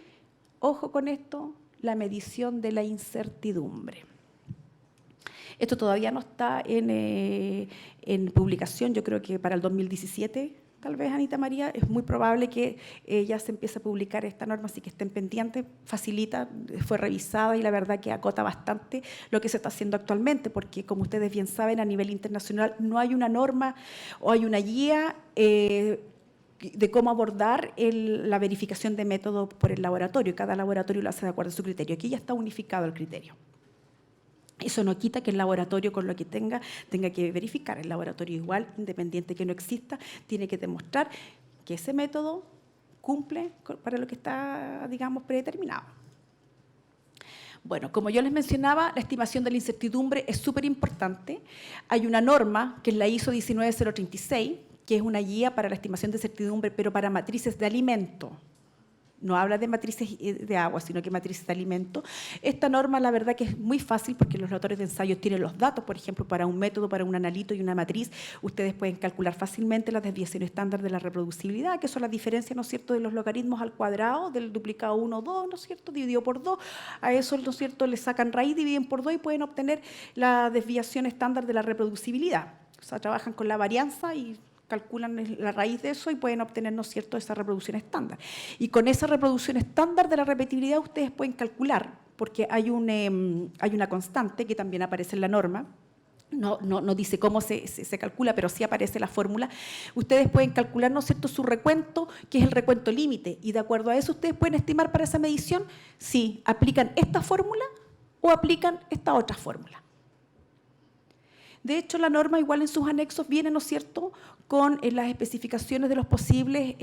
ojo con esto, la medición de la incertidumbre. Esto todavía no está en publicación, yo creo que para el 2017, tal vez, Anita María, es muy probable que ya se empiece a publicar esta norma, así que estén pendientes, facilita, fue revisada y la verdad que acota bastante lo que se está haciendo actualmente, porque como ustedes bien saben, a nivel internacional no hay una norma o hay una guía de cómo abordar la verificación de método por el laboratorio. Cada laboratorio lo hace de acuerdo a su criterio. Aquí ya está unificado el criterio. Eso no quita que el laboratorio con lo que tenga que verificar. El laboratorio igual, independiente que no exista, tiene que demostrar que ese método cumple para lo que está, digamos, predeterminado. Bueno, como yo les mencionaba, la estimación de la incertidumbre es súper importante. Hay una norma, que es la ISO 19036, que es una guía para la estimación de incertidumbre, pero para matrices de alimento. No habla de matrices de agua, sino que matrices de alimento. Esta norma, la verdad que es muy fácil, porque los laboratorios de ensayos tienen los datos, por ejemplo, para un método, para un analito y una matriz, ustedes pueden calcular fácilmente las desviaciones estándar de la reproducibilidad, que son las diferencias, ¿no es cierto?, de los logaritmos al cuadrado, del duplicado 1, 2, ¿no es cierto?, dividido por 2. A eso, ¿no es cierto?, le sacan raíz, dividen por 2 y pueden obtener la desviación estándar de la reproducibilidad. O sea, trabajan con la varianza y calculan la raíz de eso y pueden obtener, ¿no es cierto?, esa reproducción estándar. Y con esa reproducción estándar de la repetibilidad ustedes pueden calcular, porque hay una constante que también aparece en la norma, no dice cómo se calcula, pero sí aparece la fórmula. Ustedes pueden calcular, ¿no es cierto?, su recuento, que es el recuento límite, y de acuerdo a eso ustedes pueden estimar para esa medición si aplican esta fórmula o aplican esta otra fórmula. De hecho, la norma igual en sus anexos viene, ¿no es cierto?, con las especificaciones de los posibles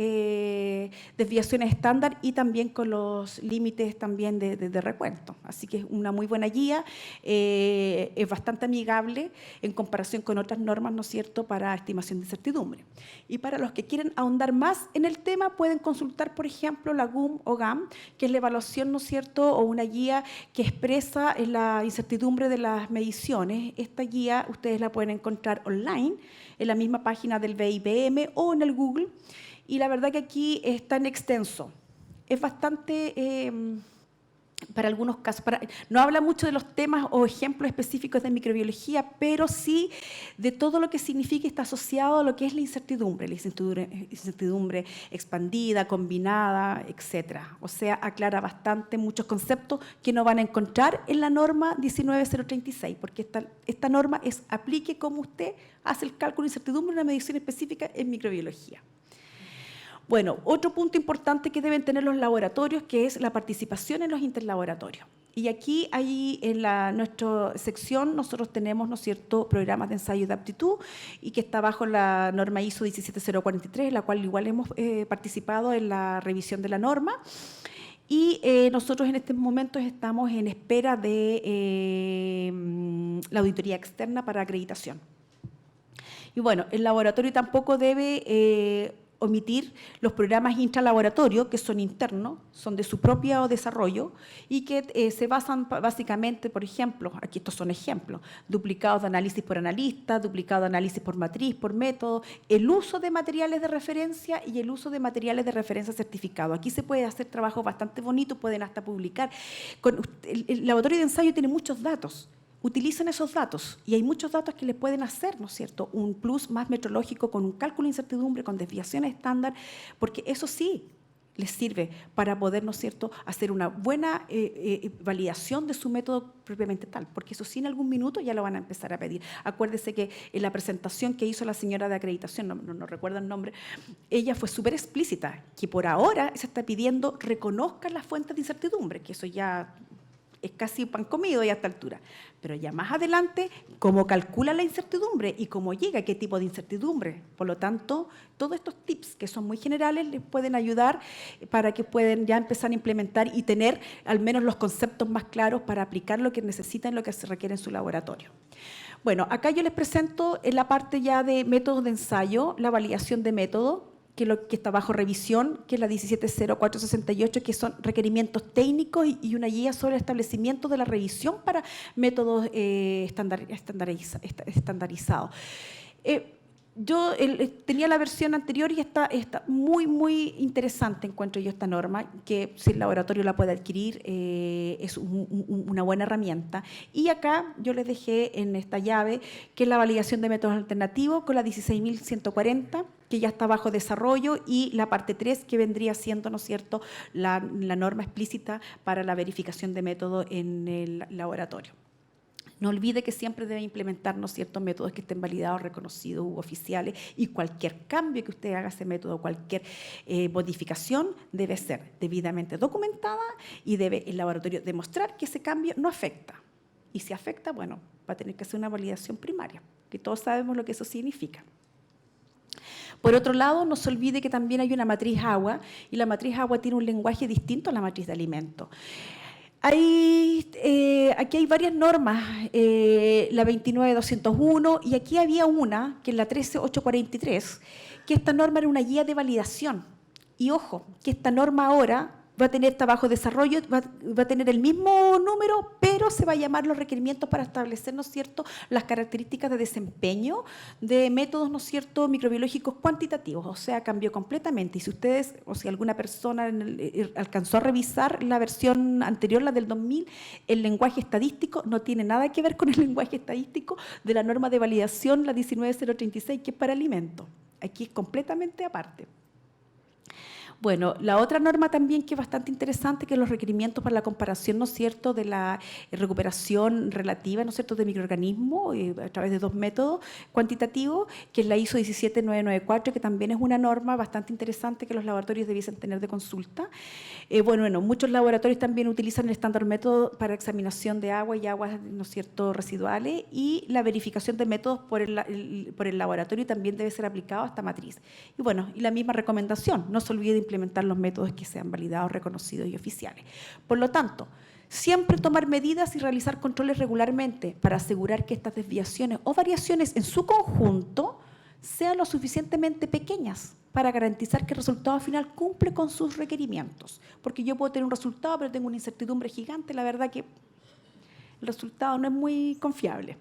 desviaciones estándar y también con los límites también de recuento. Así que es una muy buena guía, es bastante amigable en comparación con otras normas, ¿no es cierto?, para estimación de incertidumbre. Y para los que quieren ahondar más en el tema, pueden consultar, por ejemplo, la GUM o GAM, que es la evaluación, ¿no es cierto?, o una guía que expresa la incertidumbre de las mediciones. Esta guía ustedes la pueden encontrar online en la misma página del BIPM o en el Google, y la verdad que aquí es tan extenso. Es bastante, para algunos casos, no habla mucho de los temas o ejemplos específicos de microbiología, pero sí de todo lo que significa y está asociado a lo que es la incertidumbre expandida, combinada, etc. O sea, aclara bastante muchos conceptos que no van a encontrar en la norma 19036, porque esta norma es aplique como usted hace el cálculo de incertidumbre en una medición específica en microbiología. Bueno, otro punto importante que deben tener los laboratorios, que es la participación en los interlaboratorios. Y aquí, en nuestra sección, nosotros tenemos, ¿no es cierto?, programas de ensayo de aptitud, y que está bajo la norma ISO 17043, la cual igual hemos participado en la revisión de la norma. Y nosotros en estos momentos estamos en espera de la auditoría externa para acreditación. Y bueno, el laboratorio tampoco debe omitir los programas intralaboratorio, que son internos, son de su propio desarrollo y que se basan básicamente, por ejemplo, aquí estos son ejemplos, duplicados de análisis por analista, duplicado de análisis por matriz, por método, el uso de materiales de referencia y el uso de materiales de referencia certificados. Aquí se puede hacer trabajo bastante bonito, pueden hasta publicar. El laboratorio de ensayo tiene muchos datos. Utilizan esos datos y hay muchos datos que les pueden hacer, ¿no es cierto?, un plus más metrológico con un cálculo de incertidumbre, con desviaciones estándar, porque eso sí, les sirve para poder, ¿no es cierto?, hacer una buena validación de su método propiamente tal, porque eso sí en algún minuto ya lo van a empezar a pedir. Acuérdese que en la presentación que hizo la señora de acreditación, no recuerdo el nombre, ella fue súper explícita, que por ahora se está pidiendo reconozcan las fuentes de incertidumbre, que eso ya es casi pan comido ya a esta altura. Pero ya más adelante, cómo calcula la incertidumbre y cómo llega, qué tipo de incertidumbre. Por lo tanto, todos estos tips que son muy generales les pueden ayudar para que puedan ya empezar a implementar y tener al menos los conceptos más claros para aplicar lo que necesitan, lo que se requiere en su laboratorio. Bueno, acá yo les presento en la parte ya de métodos de ensayo, la validación de método, que está bajo revisión, que es la 170468, que son requerimientos técnicos y una guía sobre el establecimiento de la revisión para métodos estandarizados. Yo tenía la versión anterior y está muy, muy interesante, encuentro yo esta norma, que si el laboratorio la puede adquirir es una buena herramienta. Y acá yo les dejé en esta llave, que es la validación de métodos alternativos con la 16140, que ya está bajo desarrollo, y la parte 3, que vendría siendo, ¿no es cierto?, la norma explícita para la verificación de método en el laboratorio. No olvide que siempre debe implementar, ¿no es cierto?, métodos que estén validados, reconocidos u oficiales, y cualquier cambio que usted haga a ese método, cualquier modificación, debe ser debidamente documentada y debe el laboratorio demostrar que ese cambio no afecta. Y si afecta, bueno, va a tener que hacer una validación primaria, que todos sabemos lo que eso significa. Por otro lado, no se olvide que también hay una matriz agua, y la matriz agua tiene un lenguaje distinto a la matriz de alimentos. Aquí hay varias normas, la 29201, y aquí había una, que es la 13843, que esta norma era una guía de validación. Y ojo, que esta norma ahora va a tener, está bajo desarrollo, va a tener el mismo número, pero se va a llamar los requerimientos para establecer, ¿no es cierto?, las características de desempeño de métodos, ¿no es cierto?, microbiológicos cuantitativos. O sea, cambió completamente. Y si ustedes, o si alguna persona alcanzó a revisar la versión anterior, la del 2000, el lenguaje estadístico no tiene nada que ver con el lenguaje estadístico de la norma de validación, la 19036, que es para alimentos. Aquí es completamente aparte. Bueno, la otra norma también que es bastante interesante, que es los requerimientos para la comparación, ¿no es cierto?, de la recuperación relativa, ¿no es cierto?, de microorganismos a través de 2 métodos cuantitativos, que es la ISO 17994, que también es una norma bastante interesante que los laboratorios debiesen tener de consulta. Bueno, muchos laboratorios también utilizan el estándar método para examinación de agua y aguas, ¿no es cierto?, residuales, y la verificación de métodos por el laboratorio también debe ser aplicado a esta matriz. Y bueno, y la misma recomendación, no se olvide de implementar los métodos que sean validados, reconocidos y oficiales. Por lo tanto, siempre tomar medidas y realizar controles regularmente para asegurar que estas desviaciones o variaciones en su conjunto sean lo suficientemente pequeñas para garantizar que el resultado final cumple con sus requerimientos. Porque yo puedo tener un resultado, pero tengo una incertidumbre gigante, la verdad que el resultado no es muy confiable.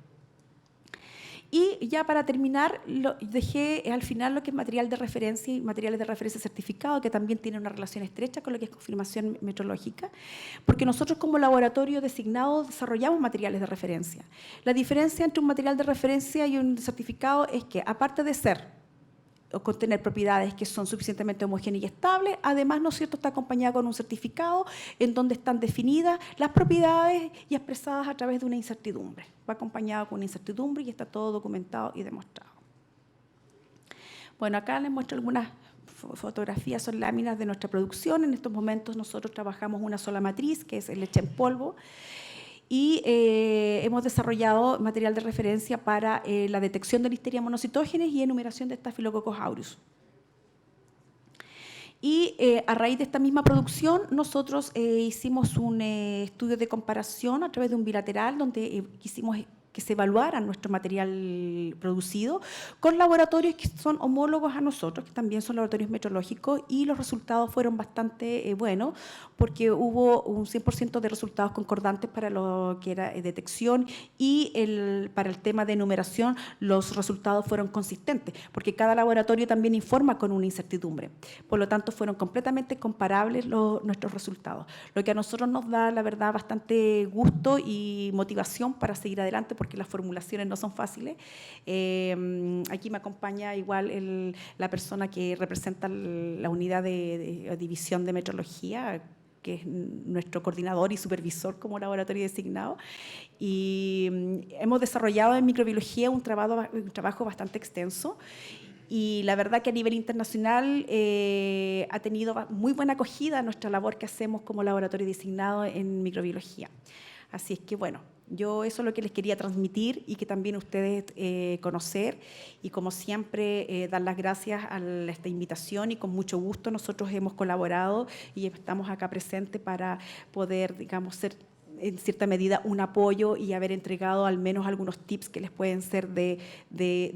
Y ya para terminar, dejé al final lo que es material de referencia y materiales de referencia certificado, que también tienen una relación estrecha con lo que es confirmación metrológica, porque nosotros como laboratorio designado desarrollamos materiales de referencia. La diferencia entre un material de referencia y un certificado es que, aparte de ser o contener propiedades que son suficientemente homogéneas y estables, además, ¿no es cierto?, está acompañado con un certificado en donde están definidas las propiedades y expresadas a través de una incertidumbre. Va acompañado con una incertidumbre y está todo documentado y demostrado. Bueno, acá les muestro algunas fotografías, son láminas de nuestra producción. En estos momentos nosotros trabajamos una sola matriz, que es el leche en polvo, y hemos desarrollado material de referencia para la detección de Listeria monocitógenes y enumeración de Staphylococcus aureus. Y a raíz de esta misma producción, nosotros hicimos un estudio de comparación a través de un bilateral donde quisimos que se evaluara nuestro material producido con laboratorios que son homólogos a nosotros, que también son laboratorios metrológicos, y los resultados fueron bastante buenos, porque hubo un 100% de resultados concordantes para lo que era detección, y para el tema de enumeración los resultados fueron consistentes, porque cada laboratorio también informa con una incertidumbre. Por lo tanto, fueron completamente comparables nuestros resultados, lo que a nosotros nos da, la verdad, bastante gusto y motivación para seguir adelante, porque las formulaciones no son fáciles. Aquí me acompaña igual la persona que representa la unidad de división de metrología, que es nuestro coordinador y supervisor como laboratorio designado. Y hemos desarrollado en microbiología un trabajo bastante extenso. Y la verdad que a nivel internacional ha tenido muy buena acogida nuestra labor que hacemos como laboratorio designado en microbiología. Así es que, bueno, yo eso es lo que les quería transmitir y que también ustedes conocer. Y como siempre, dar las gracias a esta invitación y con mucho gusto nosotros hemos colaborado y estamos acá presentes para poder, digamos, ser en cierta medida un apoyo y haber entregado al menos algunos tips que les pueden ser de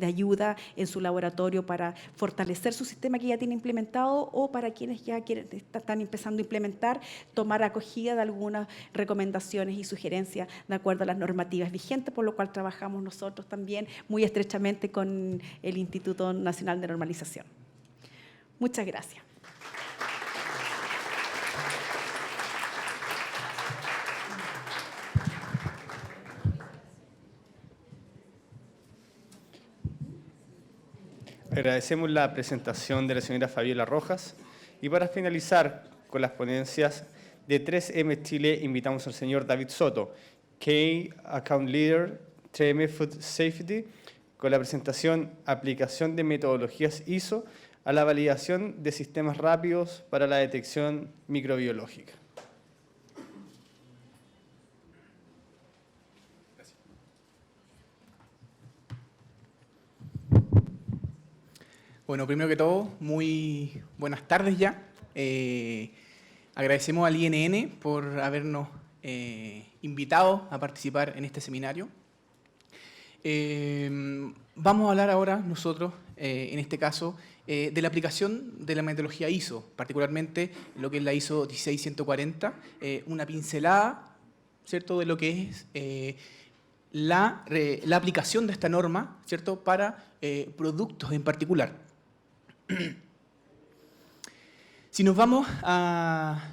ayuda en su laboratorio para fortalecer su sistema que ya tiene implementado o para quienes ya están empezando a implementar, tomar acogida de algunas recomendaciones y sugerencias de acuerdo a las normativas vigentes, por lo cual trabajamos nosotros también muy estrechamente con el Instituto Nacional de Normalización. Muchas gracias. Agradecemos la presentación de la señora Fabiola Rojas y para finalizar con las ponencias de 3M Chile invitamos al señor David Soto, Key Account Leader 3M Food Safety, con la presentación Aplicación de metodologías ISO a la validación de sistemas rápidos para la detección microbiológica. Bueno, primero que todo, muy buenas tardes ya. Agradecemos al INN por habernos invitado a participar en este seminario. Vamos a hablar ahora nosotros, en este caso, de la aplicación de la metodología ISO, particularmente lo que es la ISO 16140, una pincelada, ¿cierto?, de lo que es la aplicación de esta norma, ¿cierto?, para productos en particular. Si nos vamos a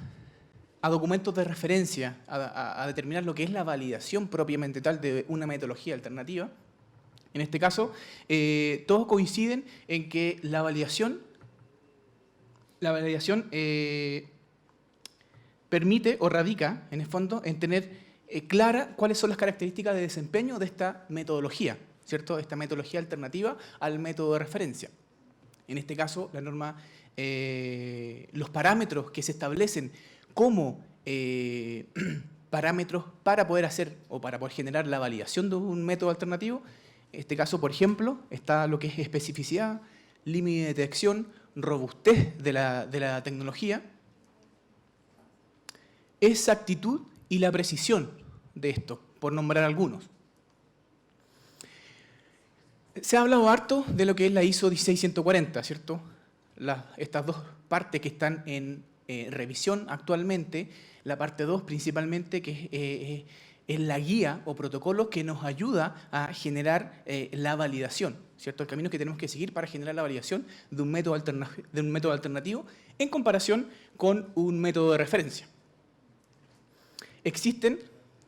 documentos de referencia, a determinar lo que es la validación propiamente tal de una metodología alternativa, en este caso, todos coinciden en que la validación permite o radica, en el fondo, en tener clara cuáles son las características de desempeño de esta metodología, ¿cierto? Esta metodología alternativa al método de referencia. En este caso, la norma, los parámetros que se establecen como parámetros para poder hacer o para poder generar la validación de un método alternativo. En este caso, por ejemplo, está lo que es especificidad, límite de detección, robustez de la tecnología, exactitud y la precisión de esto, por nombrar algunos. Se ha hablado harto de lo que es la ISO 16140, ¿cierto? Estas dos partes que están en revisión actualmente, la parte 2 principalmente, que es la guía o protocolo que nos ayuda a generar la validación, ¿cierto? El camino que tenemos que seguir para generar la validación de un método alternativo en comparación con un método de referencia. Existen,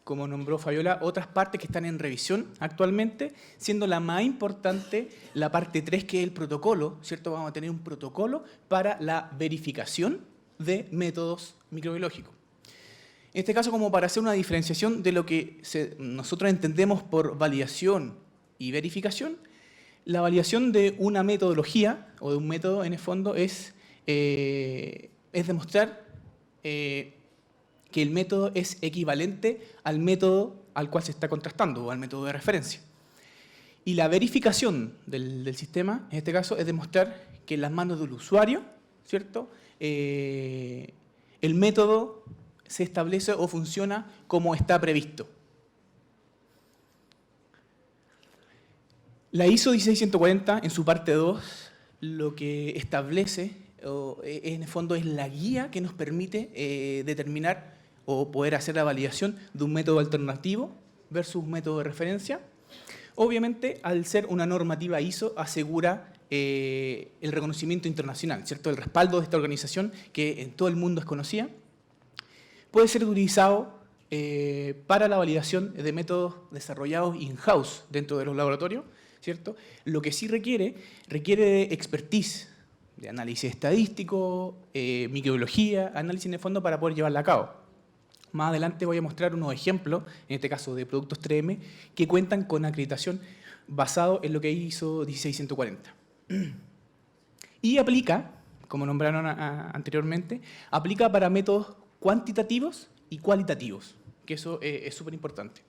como nombró Fabiola, otras partes que están en revisión actualmente, siendo la más importante la parte 3, que es el protocolo, ¿cierto? Vamos a tener un protocolo para la verificación de métodos microbiológicos. En este caso, como para hacer una diferenciación de lo que nosotros entendemos por validación y verificación, la validación de una metodología o de un método, en el fondo, es demostrar que el método es equivalente al método al cual se está contrastando o al método de referencia. Y la verificación del sistema, en este caso, es demostrar que en las manos del usuario, ¿cierto?, el método se establece o funciona como está previsto. La ISO 16140, en su parte 2, lo que establece, en el fondo, es la guía que nos permite determinar o poder hacer la validación de un método alternativo versus un método de referencia. Obviamente, al ser una normativa ISO, asegura el reconocimiento internacional, ¿cierto? El respaldo de esta organización, que en todo el mundo es conocida, puede ser utilizado para la validación de métodos desarrollados in-house dentro de los laboratorios, ¿cierto? Lo que sí requiere de expertise, de análisis estadístico, microbiología, análisis en el fondo para poder llevarla a cabo. Más adelante voy a mostrar unos ejemplos, en este caso de productos 3M, que cuentan con acreditación basado en lo que hizo 16140. Y aplica, como nombraron anteriormente, aplica para métodos cuantitativos y cualitativos, que eso es súper importante.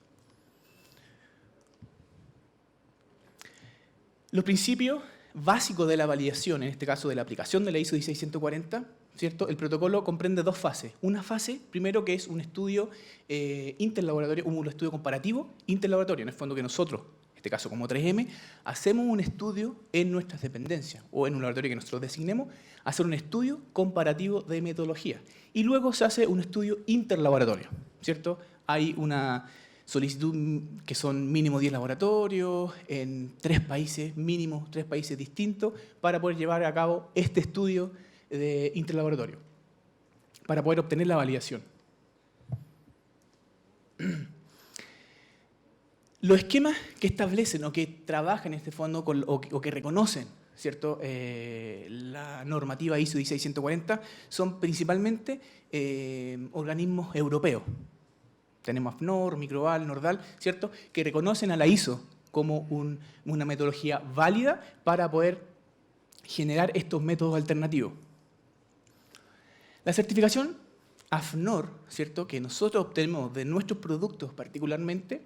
Los principios básicos de la validación, en este caso de la aplicación de la ISO 16140, ¿cierto? El protocolo comprende dos fases. Una fase, primero, que es un estudio interlaboratorio, un estudio comparativo interlaboratorio, en el fondo que nosotros, en este caso como 3M, hacemos un estudio en nuestras dependencias o en un laboratorio que nosotros designemos, hacer un estudio comparativo de metodología. Y luego se hace un estudio interlaboratorio, ¿cierto? Hay una solicitud que son mínimo 10 laboratorios en 3 países, mínimo 3 países distintos, para poder llevar a cabo este estudio de interlaboratorio, para poder obtener la validación. Los esquemas que establecen o que trabajan en este fondo o que reconocen, ¿cierto? La normativa ISO 16140 son principalmente organismos europeos. Tenemos AFNOR, Microval, Nordal, ¿cierto? Que reconocen a la ISO como una metodología válida para poder generar estos métodos alternativos. La certificación AFNOR, ¿cierto? Que nosotros obtenemos de nuestros productos particularmente,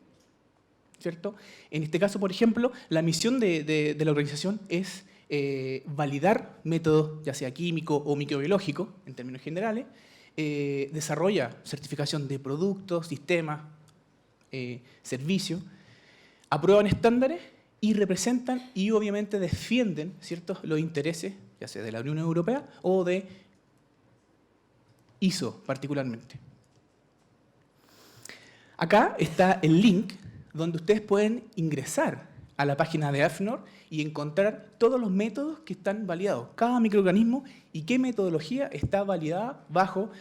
¿cierto? En este caso, por ejemplo, la misión de la organización es validar métodos, ya sea químico o microbiológico, en términos generales, desarrolla certificación de productos, sistemas, servicios, aprueban estándares y representan y obviamente defienden, ¿cierto?, los intereses, ya sea de la Unión Europea o de ISO particularmente. Acá está el link donde ustedes pueden ingresar a la página de AFNOR y encontrar todos los métodos que están validados, cada microorganismo y qué metodología está validada bajo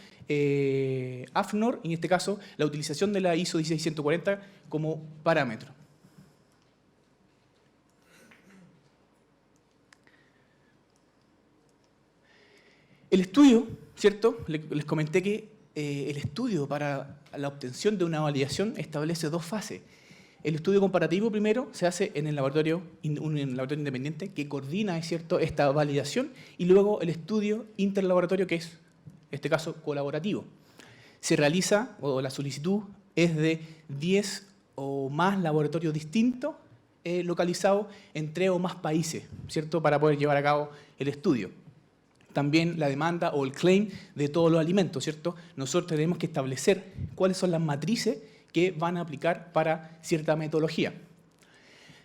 AFNOR, en este caso la utilización de la ISO 16140 como parámetro. El estudio, ¿cierto? Les comenté que el estudio para la obtención de una validación establece dos fases. El estudio comparativo primero se hace en el laboratorio, un laboratorio independiente que coordina, es cierto, esta validación, y luego el estudio interlaboratorio, que es, en este caso, colaborativo. Se realiza, o la solicitud es de 10 o más laboratorios distintos localizados en 3 o más países, ¿cierto?, para poder llevar a cabo el estudio. También la demanda o el claim de todos los alimentos, ¿cierto? Nosotros tenemos que establecer cuáles son las matrices que van a aplicar para cierta metodología.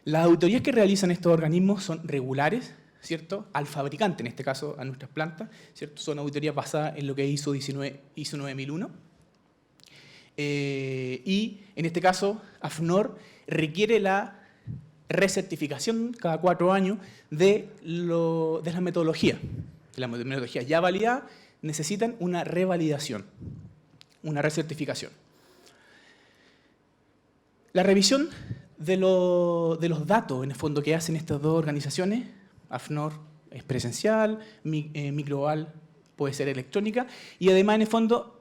Las auditorías que realizan estos organismos son regulares, ¿cierto?, al fabricante, en este caso a nuestras plantas, ¿cierto? Son auditorías basadas en lo que es ISO 9001. Y en este caso, AFNOR requiere la recertificación cada 4 años de la metodología. De la metodología ya validada, necesitan una revalidación, una recertificación. La revisión de los datos, en el fondo, que hacen estas dos organizaciones, AFNOR es presencial, Microval puede ser electrónica, y además, en el fondo,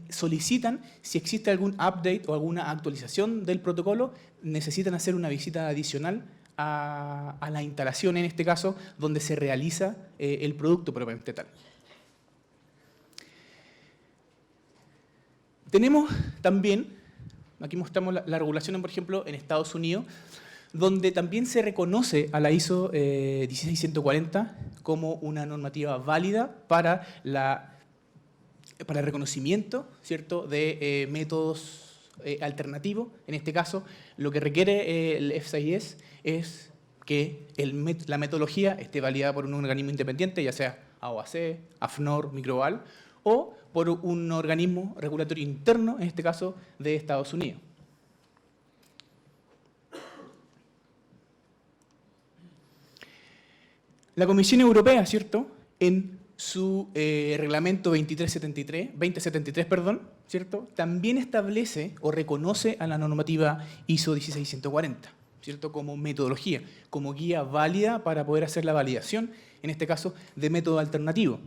solicitan, si existe algún update o alguna actualización del protocolo, necesitan hacer una visita adicional a la instalación, en este caso, donde se realiza el producto propiamente tal. Tenemos también, aquí mostramos la regulación, por ejemplo, en Estados Unidos, donde también se reconoce a la ISO 16140 como una normativa válida para el reconocimiento, ¿cierto?, de métodos alternativos. En este caso, lo que requiere el FSIS es que la metodología esté validada por un organismo independiente, ya sea AOAC, AFNOR, Microval, o por un organismo regulatorio interno, en este caso de Estados Unidos. La Comisión Europea, ¿cierto?, en su reglamento 2073, ¿cierto?, también establece o reconoce a la normativa ISO 16140, ¿cierto?, como metodología, como guía válida para poder hacer la validación, en este caso, de método alternativo,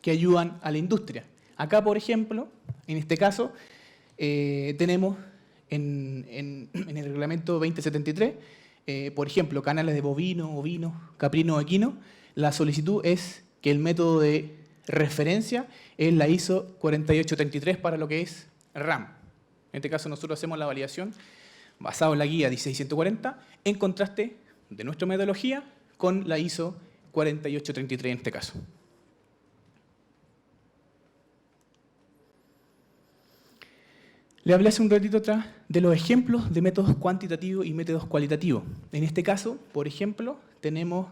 que ayudan a la industria. Acá, por ejemplo, en este caso, tenemos en el reglamento 2073, por ejemplo, canales de bovino, ovino, caprino o equino, la solicitud es que el método de referencia es la ISO 4833 para lo que es RAM. En este caso nosotros hacemos la validación basado en la guía 16140 en contraste de nuestra metodología con la ISO 4833 en este caso. Le hablé hace un ratito atrás de los ejemplos de métodos cuantitativos y métodos cualitativos. En este caso, por ejemplo, tenemos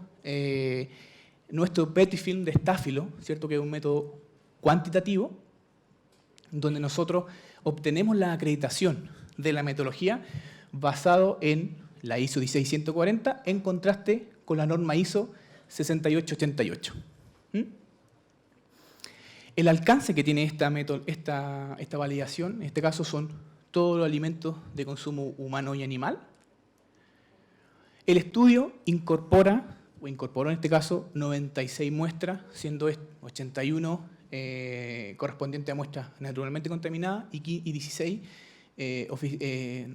nuestro Petri Film de Stáfilo, ¿cierto?, que es un método cuantitativo, donde nosotros obtenemos la acreditación de la metodología basado en la ISO 16140 en contraste con la norma ISO 6888. El alcance que tiene esta validación, en este caso, son todos los alimentos de consumo humano y animal. El estudio incorporó en este caso 96 muestras, siendo 81 correspondientes a muestras naturalmente contaminadas y 16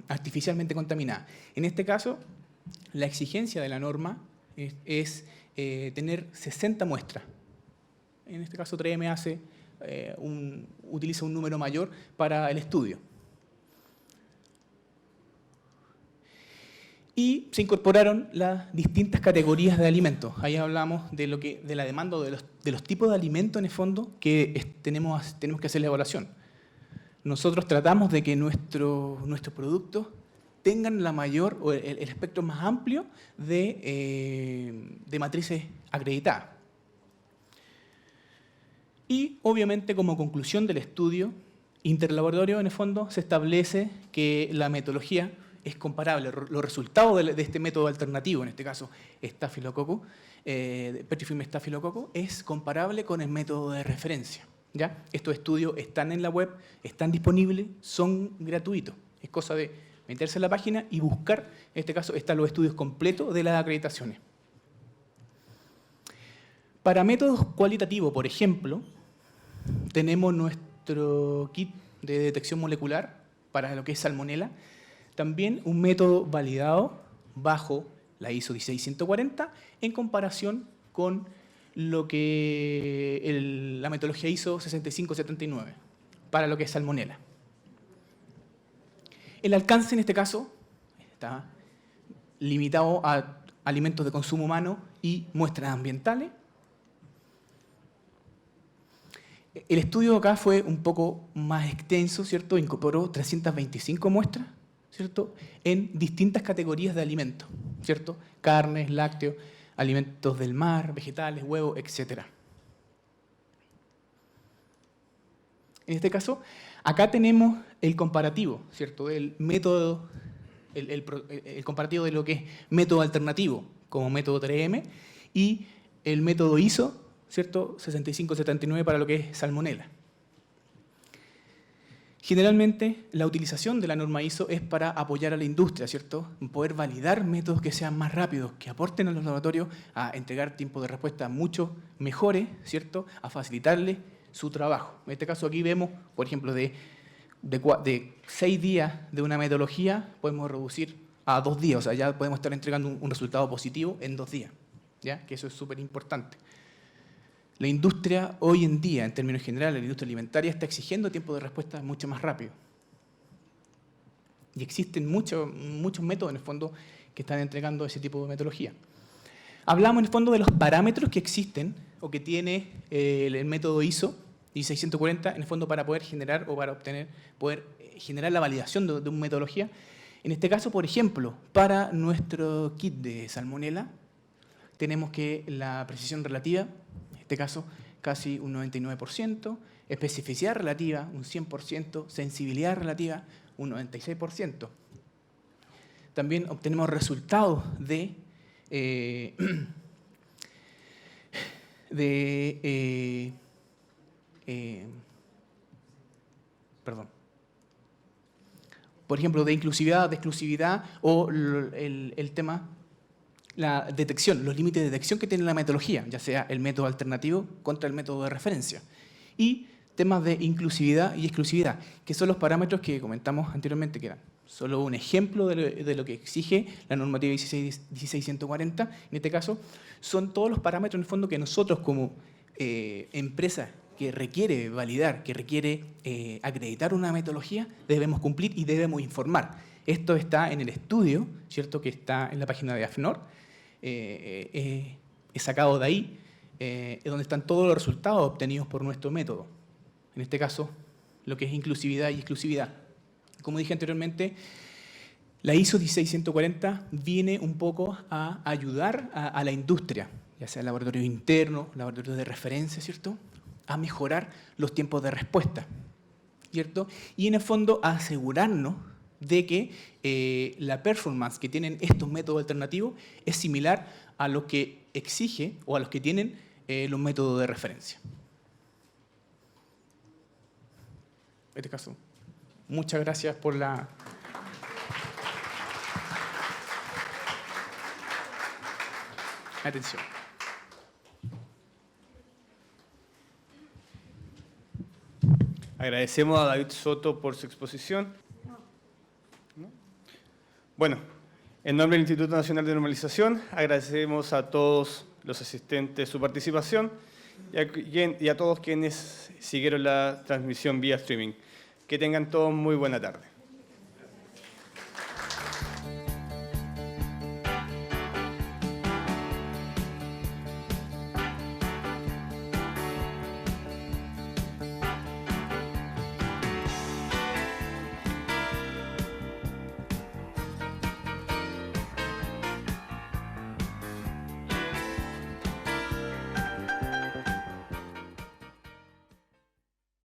artificialmente contaminadas. En este caso, la exigencia de la norma es tener 60 muestras. En este caso 3M utiliza un número mayor para el estudio. Y se incorporaron las distintas categorías de alimentos. Ahí hablamos de la demanda de los tipos de alimentos en el fondo que tenemos que hacer la evaluación. Nosotros tratamos de que nuestros productos tengan la mayor o el espectro más amplio de matrices acreditadas. Y obviamente, como conclusión del estudio interlaboratorio, en el fondo se establece que la metodología es comparable. Los resultados de este método alternativo, en este caso Staphylococcus, Petri Film Staphylococcus, es comparable con el método de referencia, ¿ya? Estos estudios están en la web, están disponibles, son gratuitos. Es cosa de meterse en la página y buscar, en este caso están los estudios completos de las acreditaciones. Para métodos cualitativos, por ejemplo, tenemos nuestro kit de detección molecular para lo que es salmonela, también un método validado bajo la ISO 16140 en comparación con lo que la metodología ISO 6579 para lo que es salmonela. El alcance en este caso está limitado a alimentos de consumo humano y muestras ambientales. El estudio acá fue un poco más extenso, ¿cierto? Incorporó 325 muestras, ¿cierto?, en distintas categorías de alimentos, ¿cierto? Carnes, lácteos, alimentos del mar, vegetales, huevos, etc. En este caso, acá tenemos el comparativo, ¿cierto?, del método, el comparativo de lo que es método alternativo, como método 3M, y el método ISO, ¿cierto?, 6579 para lo que es salmonela. Generalmente, la utilización de la norma ISO es para apoyar a la industria, ¿cierto?, poder validar métodos que sean más rápidos, que aporten a los laboratorios a entregar tiempos de respuesta mucho mejores, ¿cierto?, a facilitarles su trabajo. En este caso aquí vemos, por ejemplo, de 6 días de una metodología, podemos reducir a 2 días, o sea, ya podemos estar entregando un resultado positivo en 2 días, ¿ya?, que eso es súper importante. La industria hoy en día, en términos generales, la industria alimentaria está exigiendo tiempo de respuesta mucho más rápido. Y existen muchos métodos, en el fondo, que están entregando ese tipo de metodología. Hablamos, en el fondo, de los parámetros que existen o que tiene el método ISO 16140, en el fondo, para poder generar o para poder generar la validación de una metodología. En este caso, por ejemplo, para nuestro kit de salmonela, tenemos que la precisión relativa, en este caso casi un 99%, especificidad relativa un 100%, sensibilidad relativa un 96%. También obtenemos resultados de Perdón. Por ejemplo, de inclusividad, de exclusividad o el tema, la detección, los límites de detección que tiene la metodología, ya sea el método alternativo contra el método de referencia. Y temas de inclusividad y exclusividad, que son los parámetros que comentamos anteriormente, que eran solo un ejemplo de lo que exige la normativa 16140, en este caso, son todos los parámetros en el fondo que nosotros como empresa que requiere validar, que requiere acreditar una metodología, debemos cumplir y debemos informar. Esto está en el estudio, ¿cierto?, que está en la página de AFNOR, he sacado de ahí, donde están todos los resultados obtenidos por nuestro método. En este caso, lo que es inclusividad y exclusividad. Como dije anteriormente, la ISO 16140 viene un poco a ayudar a la industria, ya sea laboratorios internos, laboratorios de referencia, ¿cierto?, a mejorar los tiempos de respuesta, ¿cierto? Y en el fondo a asegurarnos de que la performance que tienen estos métodos alternativos es similar a lo que exige o a los que tienen los métodos de referencia. En este caso, muchas gracias por la atención. Agradecemos a David Soto por su exposición. Bueno, en nombre del Instituto Nacional de Normalización, agradecemos a todos los asistentes su participación y a todos quienes siguieron la transmisión vía streaming. Que tengan todos muy buena tarde.